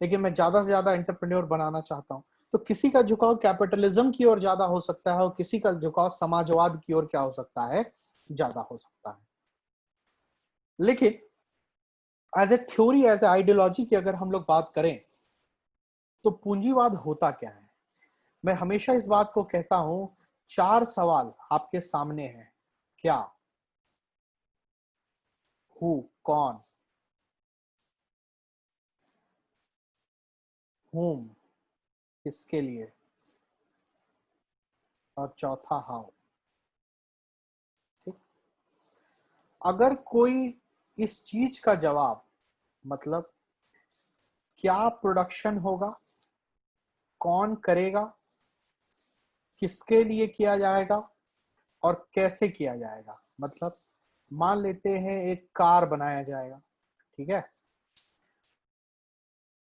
लेकिन मैं ज्यादा से ज्यादा एंटरप्रेन्योर बनाना चाहता हूं। तो किसी का झुकाव कैपिटलिज्म की ओर ज्यादा हो सकता है और किसी का झुकाव समाजवाद की ओर क्या हो सकता है, ज्यादा हो सकता है। लेकिन as a theory, as a ideology की अगर हम लोग बात करें, तो पूंजीवाद होता क्या है। मैं हमेशा इस बात को कहता हूं, 4 सवाल आपके सामने हैं, क्या, हु कौन, whom किसके लिए, और चौथा हाउ। ठीक, अगर कोई इस चीज का जवाब, मतलब क्या प्रोडक्शन होगा, कौन करेगा, किसके लिए किया जाएगा और कैसे किया जाएगा, मतलब मान लेते हैं एक कार बनाया जाएगा, ठीक है,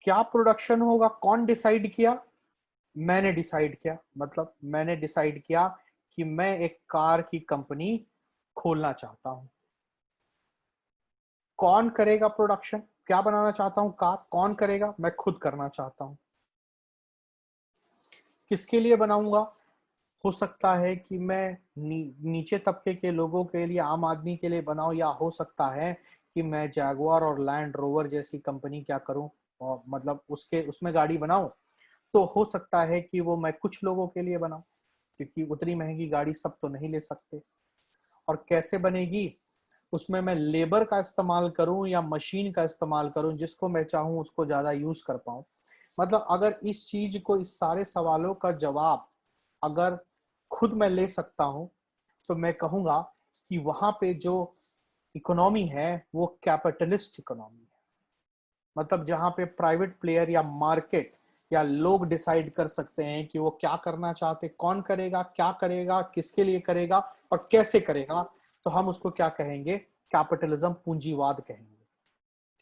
क्या प्रोडक्शन होगा, कौन डिसाइड किया, मैंने डिसाइड किया, मतलब मैंने डिसाइड किया कि मैं एक कार की कंपनी खोलना चाहता हूं। कौन करेगा प्रोडक्शन, क्या बनाना चाहता हूं कार, कौन करेगा, मैं खुद करना चाहता हूं। किसके लिए बनाऊंगा, हो सकता है कि मैं नीचे तबके के लोगों के लिए, आम आदमी के लिए बनाऊं, या हो सकता है कि मैं जैगुआर और लैंड रोवर जैसी कंपनी क्या करूं, और मतलब उसमें गाड़ी बनाऊं। तो हो सकता है कि वो मैं कुछ लोगों के लिए बनाऊं, क्योंकि उतनी महंगी गाड़ी सब तो नहीं ले सकते। और कैसे बनेगी, उसमें मैं लेबर का इस्तेमाल करूं या मशीन का इस्तेमाल करूं, जिसको मैं चाहूं उसको ज्यादा यूज कर पाऊं। मतलब अगर इस चीज को, इस सारे सवालों का जवाब अगर खुद मैं ले सकता हूं, तो मैं कहूंगा कि वहां पे जो इकोनॉमी है वो कैपिटलिस्ट इकोनॉमी है। मतलब जहां पे प्राइवेट प्लेयर या मार्केट या लोग डिसाइड कर सकते हैं कि वो क्या करना चाहते, कौन करेगा, क्या करेगा, किसके लिए करेगा और कैसे करेगा, तो हम उसको क्या कहेंगे, कैपिटलिज्म, पूंजीवाद कहेंगे।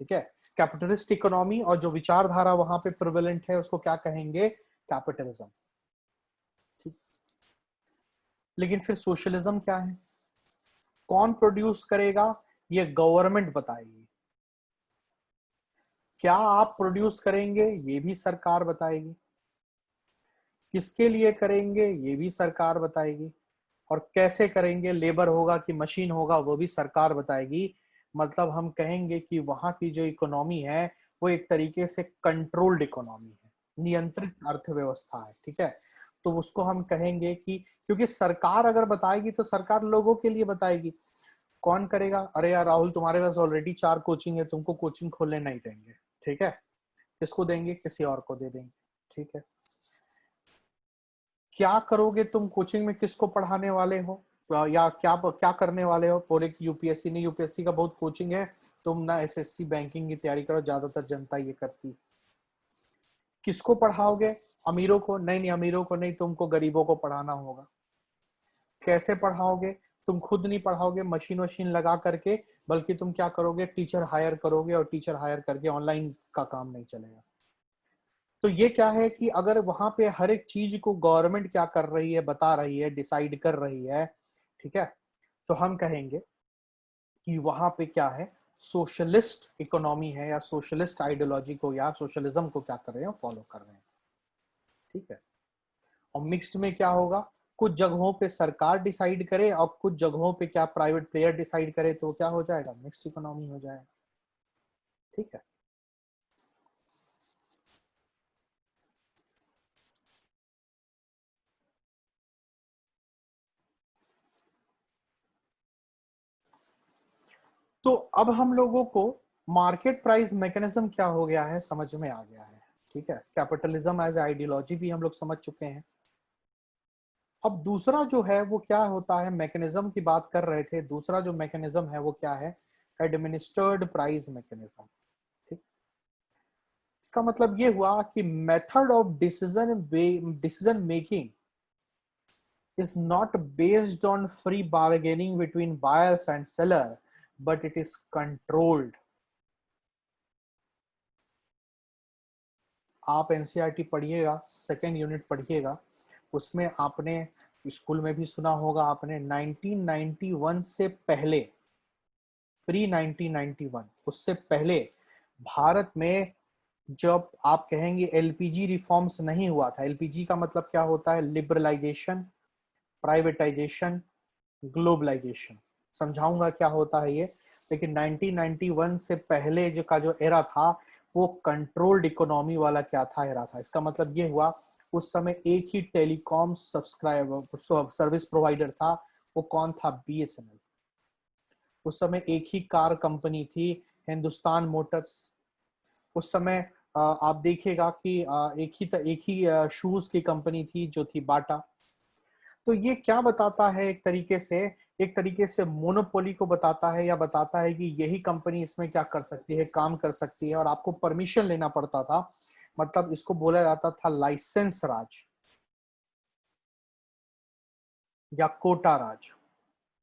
ठीक है, कैपिटलिस्ट इकोनॉमी और जो विचारधारा वहां पे प्रिवेलेंट है उसको क्या कहेंगे, कैपिटलिज्म। ठीक, लेकिन फिर सोशलिज्म क्या है, कौन प्रोड्यूस करेगा, ये गवर्नमेंट बताएगी। क्या आप प्रोड्यूस करेंगे, ये भी सरकार बताएगी। किसके लिए करेंगे, ये भी सरकार बताएगी। और कैसे करेंगे, लेबर होगा कि मशीन होगा, वो भी सरकार बताएगी। मतलब हम कहेंगे कि वहां की जो इकोनॉमी है वो एक तरीके से कंट्रोल्ड इकोनॉमी है, नियंत्रित अर्थव्यवस्था है। ठीक है, तो उसको हम कहेंगे कि, क्योंकि सरकार अगर बताएगी तो सरकार लोगों के लिए बताएगी। कौन करेगा, अरे यार राहुल, तुम्हारे पास ऑलरेडी 4 कोचिंग है, तुमको कोचिंग खोलने नहीं देंगे। ठीक है, किसको देंगे, किसी और को दे देंगे। ठीक है, क्या करोगे तुम कोचिंग में, किसको पढ़ाने वाले हो, या क्या क्या करने वाले हो। पूरे यूपीएससी नहीं, यूपीएससी का बहुत कोचिंग है, तुम ना एसएससी बैंकिंग की तैयारी करो, ज्यादातर जनता ये करती। किसको पढ़ाओगे, अमीरों को नहीं, नहीं अमीरों को नहीं, तुमको गरीबों को पढ़ाना होगा। कैसे पढ़ाओगे, तुम खुद नहीं पढ़ाओगे मशीन वशीन लगा करके, बल्कि तुम क्या करोगे, टीचर हायर करोगे, और टीचर हायर करके ऑनलाइन का काम नहीं चलेगा। तो ये क्या है कि अगर वहां पे हर एक चीज को गवर्नमेंट क्या कर रही है, बता रही है, डिसाइड कर रही है, ठीक है, तो हम कहेंगे कि वहां पे क्या है, सोशलिस्ट इकोनॉमी है, या सोशलिस्ट आइडियोलॉजी को या सोशलिज्म को क्या कर रहे हैं, फॉलो कर रहे हैं। ठीक है, और मिक्स्ड में क्या होगा, कुछ जगहों पे सरकार डिसाइड करे और कुछ जगहों पे क्या प्राइवेट प्लेयर डिसाइड करे, तो क्या हो जाएगा, मिक्स्ड इकोनॉमी हो जाएगा। ठीक है, तो अब हम लोगों को मार्केट प्राइस मैकेनिज्म क्या हो गया है समझ में आ गया है। ठीक है, कैपिटलिज्म एज आइडियोलॉजी भी हम लोग समझ चुके हैं। अब दूसरा जो है वो क्या होता है, मैकेनिज्म की बात कर रहे थे, दूसरा जो मैकेनिज्म है वो क्या है, एडमिनिस्टर्ड प्राइस मैकेनिज्म। ठीक, इसका मतलब ये हुआ कि method of decision making is not based on free bargaining between buyers and seller, but it is controlled. आप एनसीईआरटी पढ़िएगा, सेकेंड यूनिट पढ़िएगा, उसमें आपने स्कूल में भी सुना होगा आपने, 1991 से पहले, प्री 1991, उससे पहले भारत में जब आप कहेंगे एलपीजी रिफॉर्म्स नहीं हुआ था। एलपीजी का मतलब क्या होता है, लिबरलाइजेशन, प्राइवेटाइजेशन, ग्लोबलाइजेशन। समझाऊंगा क्या होता है ये, लेकिन 1991 से पहले जो एरा था वो कंट्रोल्ड इकोनॉमी वाला क्या था, एरा था। इसका मतलब ये हुआ, उस समय एक ही टेलीकॉम सब्सक्राइबर सर्विस प्रोवाइडर था, वो कौन था, बीएसएनएल। उस समय एक ही कार कंपनी थी, हिंदुस्तान मोटर्स। उस समय आप देखिएगा कि एक ही शूज की कंपनी थी जो थी बाटा। तो ये क्या बताता है, एक तरीके से मोनोपोली को बताता है, या बताता है कि यही कंपनी इसमें क्या कर सकती है, काम कर सकती है, और आपको परमिशन लेना पड़ता था। मतलब इसको बोला जाता था लाइसेंस राज या कोटा राज।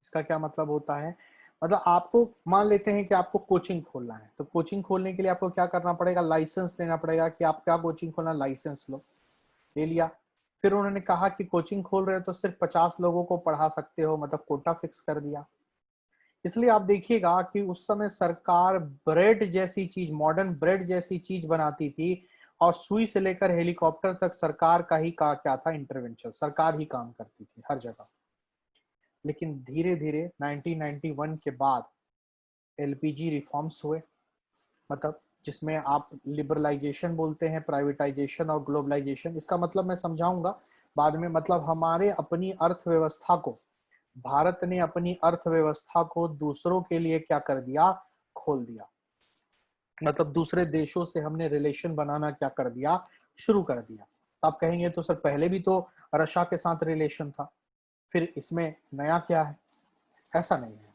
इसका क्या मतलब होता है? मतलब आपको मान लेते हैं कि आपको कोचिंग खोलना है, तो कोचिंग खोलने के लिए आपको क्या करना पड़ेगा, लाइसेंस लेना पड़ेगा कि आप क्या कोचिंग खोलना, लाइसेंस लो। ले लिया। फिर उन्होंने कहा कि कोचिंग खोल रहे हो तो सिर्फ 50 लोगों को पढ़ा सकते हो, मतलब कोटा फिक्स कर दिया। इसलिए आप देखिएगा कि उस समय सरकार ब्रेड जैसी चीज, मॉडर्न ब्रेड जैसी चीज बनाती थी, और सुई से लेकर हेलीकॉप्टर तक सरकार का ही क्या था, इंटरवेंशन, सरकार ही काम करती थी हर जगह। लेकिन धीरे धीरे 1991 के बाद एलपीजी रिफॉर्म्स हुए, मतलब जिसमें आप लिबरलाइजेशन बोलते हैं, प्राइवेटाइजेशन और ग्लोबलाइजेशन। इसका मतलब मैं समझाऊंगा बाद में। मतलब हमारे अपनी अर्थव्यवस्था को, भारत ने अपनी अर्थव्यवस्था को दूसरों के लिए क्या कर दिया, खोल दिया। मतलब दूसरे देशों से हमने रिलेशन बनाना क्या कर दिया, शुरू कर दिया। आप कहेंगे तो सर पहले भी तो रशिया के साथ रिलेशन था, फिर इसमें नया क्या है? ऐसा नहीं है।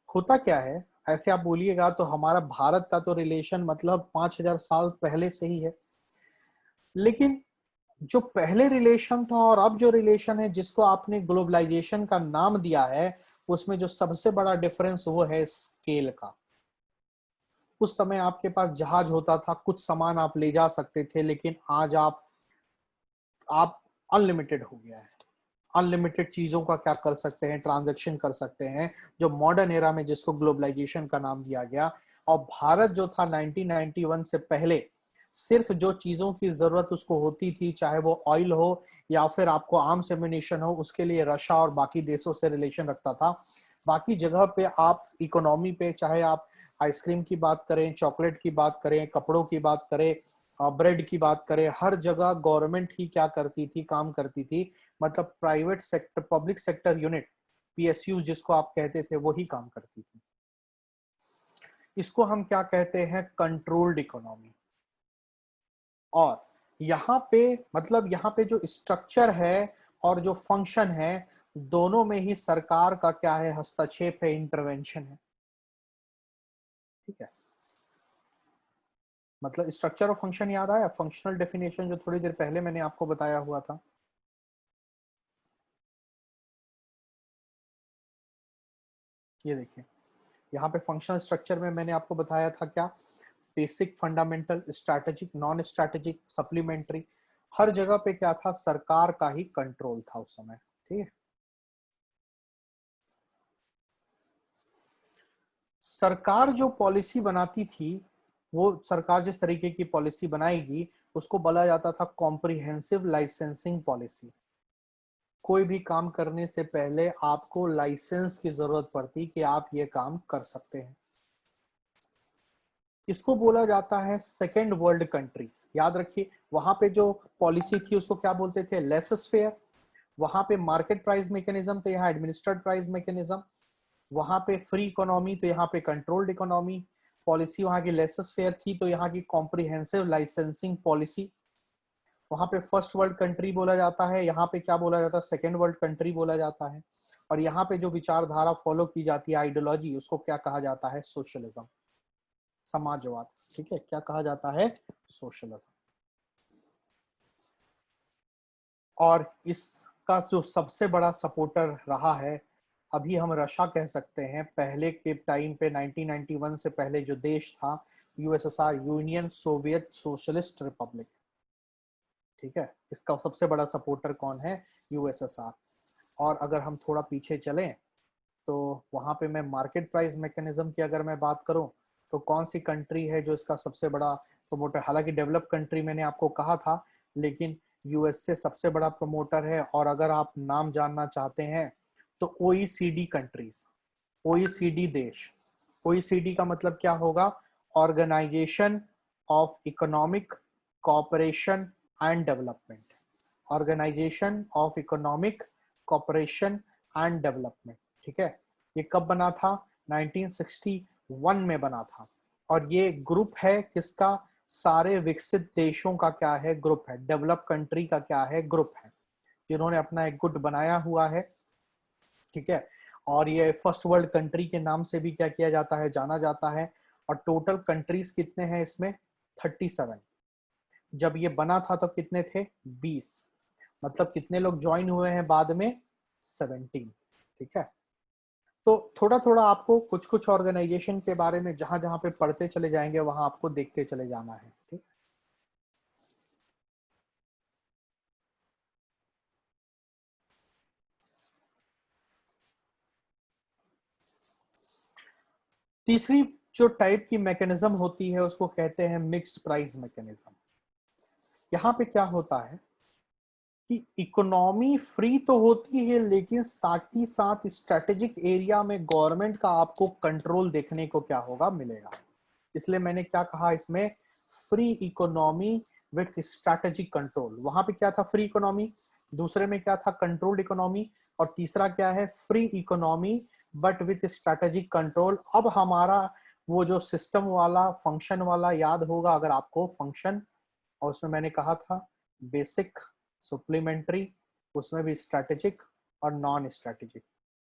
होता क्या है, ऐसे आप बोलिएगा तो हमारा भारत का तो रिलेशन मतलब 5000 साल पहले से ही है। लेकिन जो पहले रिलेशन था और अब जो रिलेशन है, जिसको आपने ग्लोबलाइजेशन का नाम दिया है, उसमें जो सबसे बड़ा डिफरेंस वो है स्केल का। उस समय आपके पास जहाज होता था, कुछ सामान आप ले जा सकते थे, लेकिन आज आप अनलिमिटेड हो गया है। अनलिमिटेड चीजों का क्या कर सकते हैं, ट्रांजैक्शन कर सकते हैं, जो मॉडर्न एरा में जिसको ग्लोबलाइजेशन का नाम दिया गया। और भारत जो था 1991 से पहले, सिर्फ जो चीजों की जरूरत उसको होती थी, चाहे वो ऑयल हो या फिर आपको आर्म्स एम्युनिशन हो, उसके लिए रशिया और बाकी देशों से रिलेशन रखता था। बाकी जगह पे आप इकोनॉमी पे, चाहे आप आइसक्रीम की बात करें, चॉकलेट की बात करें, कपड़ों की बात करें, ब्रेड की बात करें, हर जगह गवर्नमेंट ही क्या करती थी, काम करती थी। मतलब private sector, public sector unit, PSU जिसको आप कहते थे, वो ही काम करती थी। इसको हम क्या कहते हैं, कंट्रोल्ड इकोनॉमी। और यहाँ पे मतलब यहाँ पे जो स्ट्रक्चर है और जो फंक्शन है, दोनों में ही सरकार का क्या है, हस्तक्षेप है, इंटरवेंशन है। ठीक है, मतलब स्ट्रक्चर और फंक्शन याद आया, फंक्शनल डेफिनेशन जो थोड़ी देर पहले मैंने आपको बताया हुआ था। ये देखिए, यहाँ पे फंक्शनल स्ट्रक्चर में मैंने आपको बताया था क्या, basic, fundamental, strategic, non strategic, supplementary. हर जगह पे क्या था, सरकार का ही कंट्रोल था उस समय। ठीक है, सरकार जो पॉलिसी बनाती थी, वो सरकार जिस तरीके की पॉलिसी बनाएगी, उसको बोला जाता था कॉम्प्रिहेंसिव लाइसेंसिंग पॉलिसी। कोई भी काम करने से पहले आपको लाइसेंस की जरूरत पड़ती कि आप ये काम कर सकते हैं। इसको बोला जाता है सेकेंड वर्ल्ड कंट्रीज। याद रखिए, वहां पे जो पॉलिसी थी उसको क्या बोलते थे, लेसेस फेयर। वहां पे मार्केट प्राइस मैकेनिज्म, तो यहाँ एडमिनिस्ट्रेड प्राइस मैकेनिज्म। वहां पे फ्री इकोनॉमी, तो यहाँ पे कंट्रोल्ड इकोनॉमी। पॉलिसी वहां की लेसेस फेयर थी, तो यहाँ की कॉम्प्रिहेंसिव लाइसेंसिंग पॉलिसी। वहां पे फर्स्ट वर्ल्ड कंट्री बोला जाता है, यहाँ पे क्या बोला जाता है, सेकेंड वर्ल्ड कंट्री बोला जाता है। और यहाँ पे जो विचारधारा फॉलो की जाती है, आइडियोलॉजी, उसको क्या कहा जाता है, सोशलिज्म, समाजवाद। ठीक है, क्या कहा जाता है, सोशलिज्म। और इसका जो सबसे बड़ा सपोर्टर रहा है, अभी हम रशिया कह सकते हैं। पहले के टाइम पे 1991 से पहले जो देश था, USSR, union Soviet socialist Republic. ठीक है, इसका सबसे बड़ा सपोर्टर कौन है, यूएसएसआर। और अगर हम थोड़ा पीछे चलें, तो वहां पे मैं मार्केट प्राइस मैकेनिज्म की अगर मैं बात करूं, तो कौन सी कंट्री है जो इसका सबसे बड़ा प्रमोटर, हालांकि डेवलप कंट्री मैंने आपको कहा था, लेकिन यूएसए सबसे बड़ा प्रमोटर है। और अगर आप नाम जानना चाहते हैं, तो ओईसीडी कंट्रीज, ओईसीडी देश। ओईसीडी का मतलब क्या होगा, organisation of economic cooperation and development. Organisation of economic cooperation and development. ठीक है, ये कब बना था, 1961 में बना था। और ये ग्रुप है किसका? सारे विकसित देशों का क्या है? ग्रुप है। डेवलप कंट्री का क्या है? ग्रुप है, जिन्होंने अपना एक गुट बनाया हुआ है। ठीक है, और ये फर्स्ट वर्ल्ड कंट्री के नाम से भी क्या किया जाता है? जाना जाता है। और टोटल कंट्रीज कितने हैं इसमें? 37। जब ये बना था तो कितने थे? 20। मतलब कितने लोग ज्वाइन हुए हैं बाद में? 17। ठीक है, तो थोड़ा थोड़ा आपको कुछ कुछ ऑर्गेनाइजेशन के बारे में जहां जहां पे पढ़ते चले जाएंगे वहां आपको देखते चले जाना है। ठीक, तीसरी जो टाइप की मैकेनिज्म होती है उसको कहते हैं मिक्स्ड प्राइस मैकेनिज्म। यहाँ पे क्या होता है कि इकोनॉमी फ्री तो होती है, लेकिन साथ ही साथ स्ट्रेटेजिक एरिया में गवर्नमेंट का आपको कंट्रोल देखने को क्या होगा? मिलेगा। इसलिए मैंने क्या कहा इसमें? Free economy with strategic control. वहां पे क्या था? Free economy. दूसरे में क्या था? Controlled economy. और तीसरा क्या है? Free economy but with strategic control. अब हमारा वो जो सिस्टम वाला फंक्शन वाला याद होगा अगर आपको फंक्शन, और उसमें मैंने कहा था बेसिक, सप्लीमेंट्री, उसमें भी स्ट्रेटेजिक और नॉन स्ट्रेटेजिक।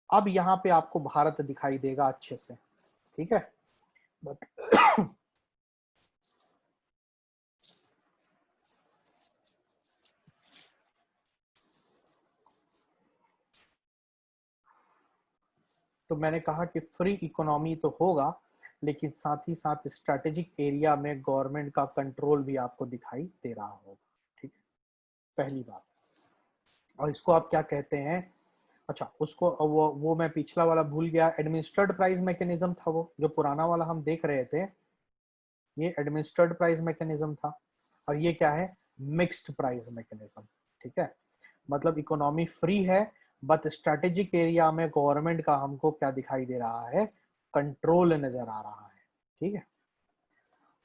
अब यहाँ पे आपको भारत दिखाई देगा अच्छे से। ठीक है, तो मैंने कहा कि फ्री इकोनॉमी तो होगा, लेकिन साथ ही साथ स्ट्रेटेजिक एरिया में गवर्नमेंट का कंट्रोल भी आपको दिखाई दे रहा होगा। ठीक, पहली बात। और इसको आप क्या कहते हैं? अच्छा, उसको वो मैं पिछला वाला भूल गया। एडमिनिस्ट्रेड प्राइस मैकेनिज्म था वो, जो पुराना वाला हम देख रहे थे, ये एडमिनिस्ट्रेड प्राइस मैकेनिज्म था। और ये क्या है? Mixed price mechanism. ठीक है, मतलब इकोनॉमी फ्री है बट स्ट्रेटेजिक एरिया में गवर्नमेंट का हमको क्या दिखाई दे रहा है? कंट्रोल नजर आ रहा है। ठीक है,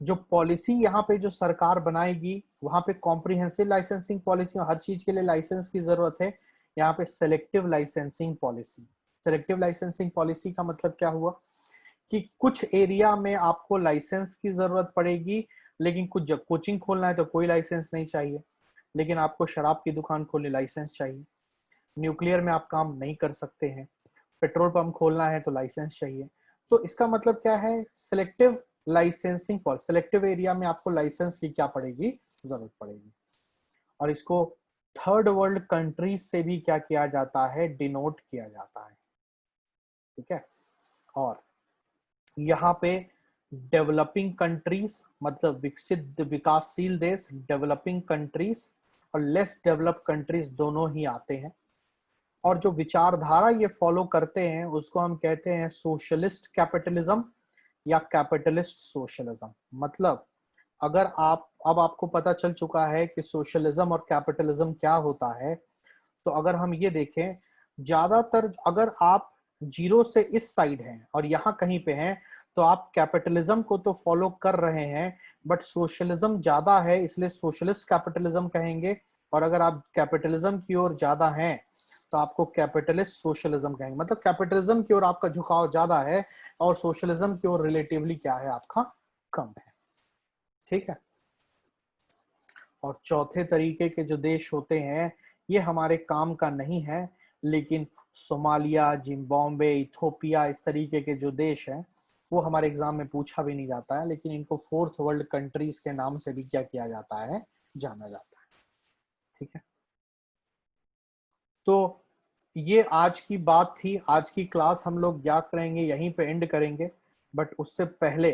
जो पॉलिसी यहाँ पे जो सरकार बनाएगी वहां पे कॉम्प्रिहेंसिव लाइसेंसिंग पॉलिसी, हर चीज के लिए लाइसेंस की जरूरत है। यहाँ पे selective licensing policy. Selective licensing policy का मतलब क्या हुआ कि कुछ एरिया में आपको लाइसेंस की जरूरत पड़ेगी, लेकिन कुछ जब कोचिंग खोलना है तो कोई लाइसेंस नहीं चाहिए, लेकिन आपको शराब की दुकान खोलने लाइसेंस चाहिए। न्यूक्लियर में आप काम नहीं कर सकते हैं, पेट्रोल पंप खोलना है तो लाइसेंस चाहिए। तो इसका मतलब क्या है? Selective licensing policy. Selective area में आपको लाइसेंस की क्या पड़ेगी? जरूरत पड़ेगी। और इसको थर्ड वर्ल्ड कंट्रीज से भी क्या किया जाता है? डिनोट किया जाता है। ठीक है, और यहाँ पे डेवलपिंग कंट्रीज मतलब विकसित विकासशील देश, डेवलपिंग कंट्रीज और लेस डेवलप्ड कंट्रीज दोनों ही आते हैं। और जो विचारधारा ये फॉलो करते हैं उसको हम कहते हैं सोशलिस्ट कैपिटलिज्म या कैपिटलिस्ट सोशलिज्म। मतलब अगर आप, अब आपको पता चल चुका है कि सोशलिज्म और कैपिटलिज्म क्या होता है, तो अगर हम ये देखें, ज्यादातर अगर आप जीरो से इस साइड हैं और यहाँ कहीं पे हैं तो आप कैपिटलिज्म को तो फॉलो कर रहे हैं, बट सोशलिज्म ज्यादा है इसलिए सोशलिस्ट कैपिटलिज्म कहेंगे। और अगर आप कैपिटलिज्म की ओर ज्यादा हैं तो आपको कैपिटलिस्ट सोशलिज्म कहेंगे। मतलब कैपिटलिज्म की ओर आपका झुकाव ज्यादा है और सोशलिज्म की ओर रिलेटिवली क्या है? आपका कम है। ठीक है, और चौथे तरीके के जो देश होते हैं ये हमारे काम का नहीं है, लेकिन सोमालिया, जिम्बाब्वे, इथोपिया, इस तरीके के जो देश हैं वो हमारे एग्जाम में पूछा भी नहीं जाता है, लेकिन इनको फोर्थ वर्ल्ड कंट्रीज के नाम से भी क्या किया जाता है? जाना जाता है। ठीक है, तो ये आज की बात थी। आज की क्लास हम लोग क्या करेंगे? यहीं पे एंड करेंगे, बट उससे पहले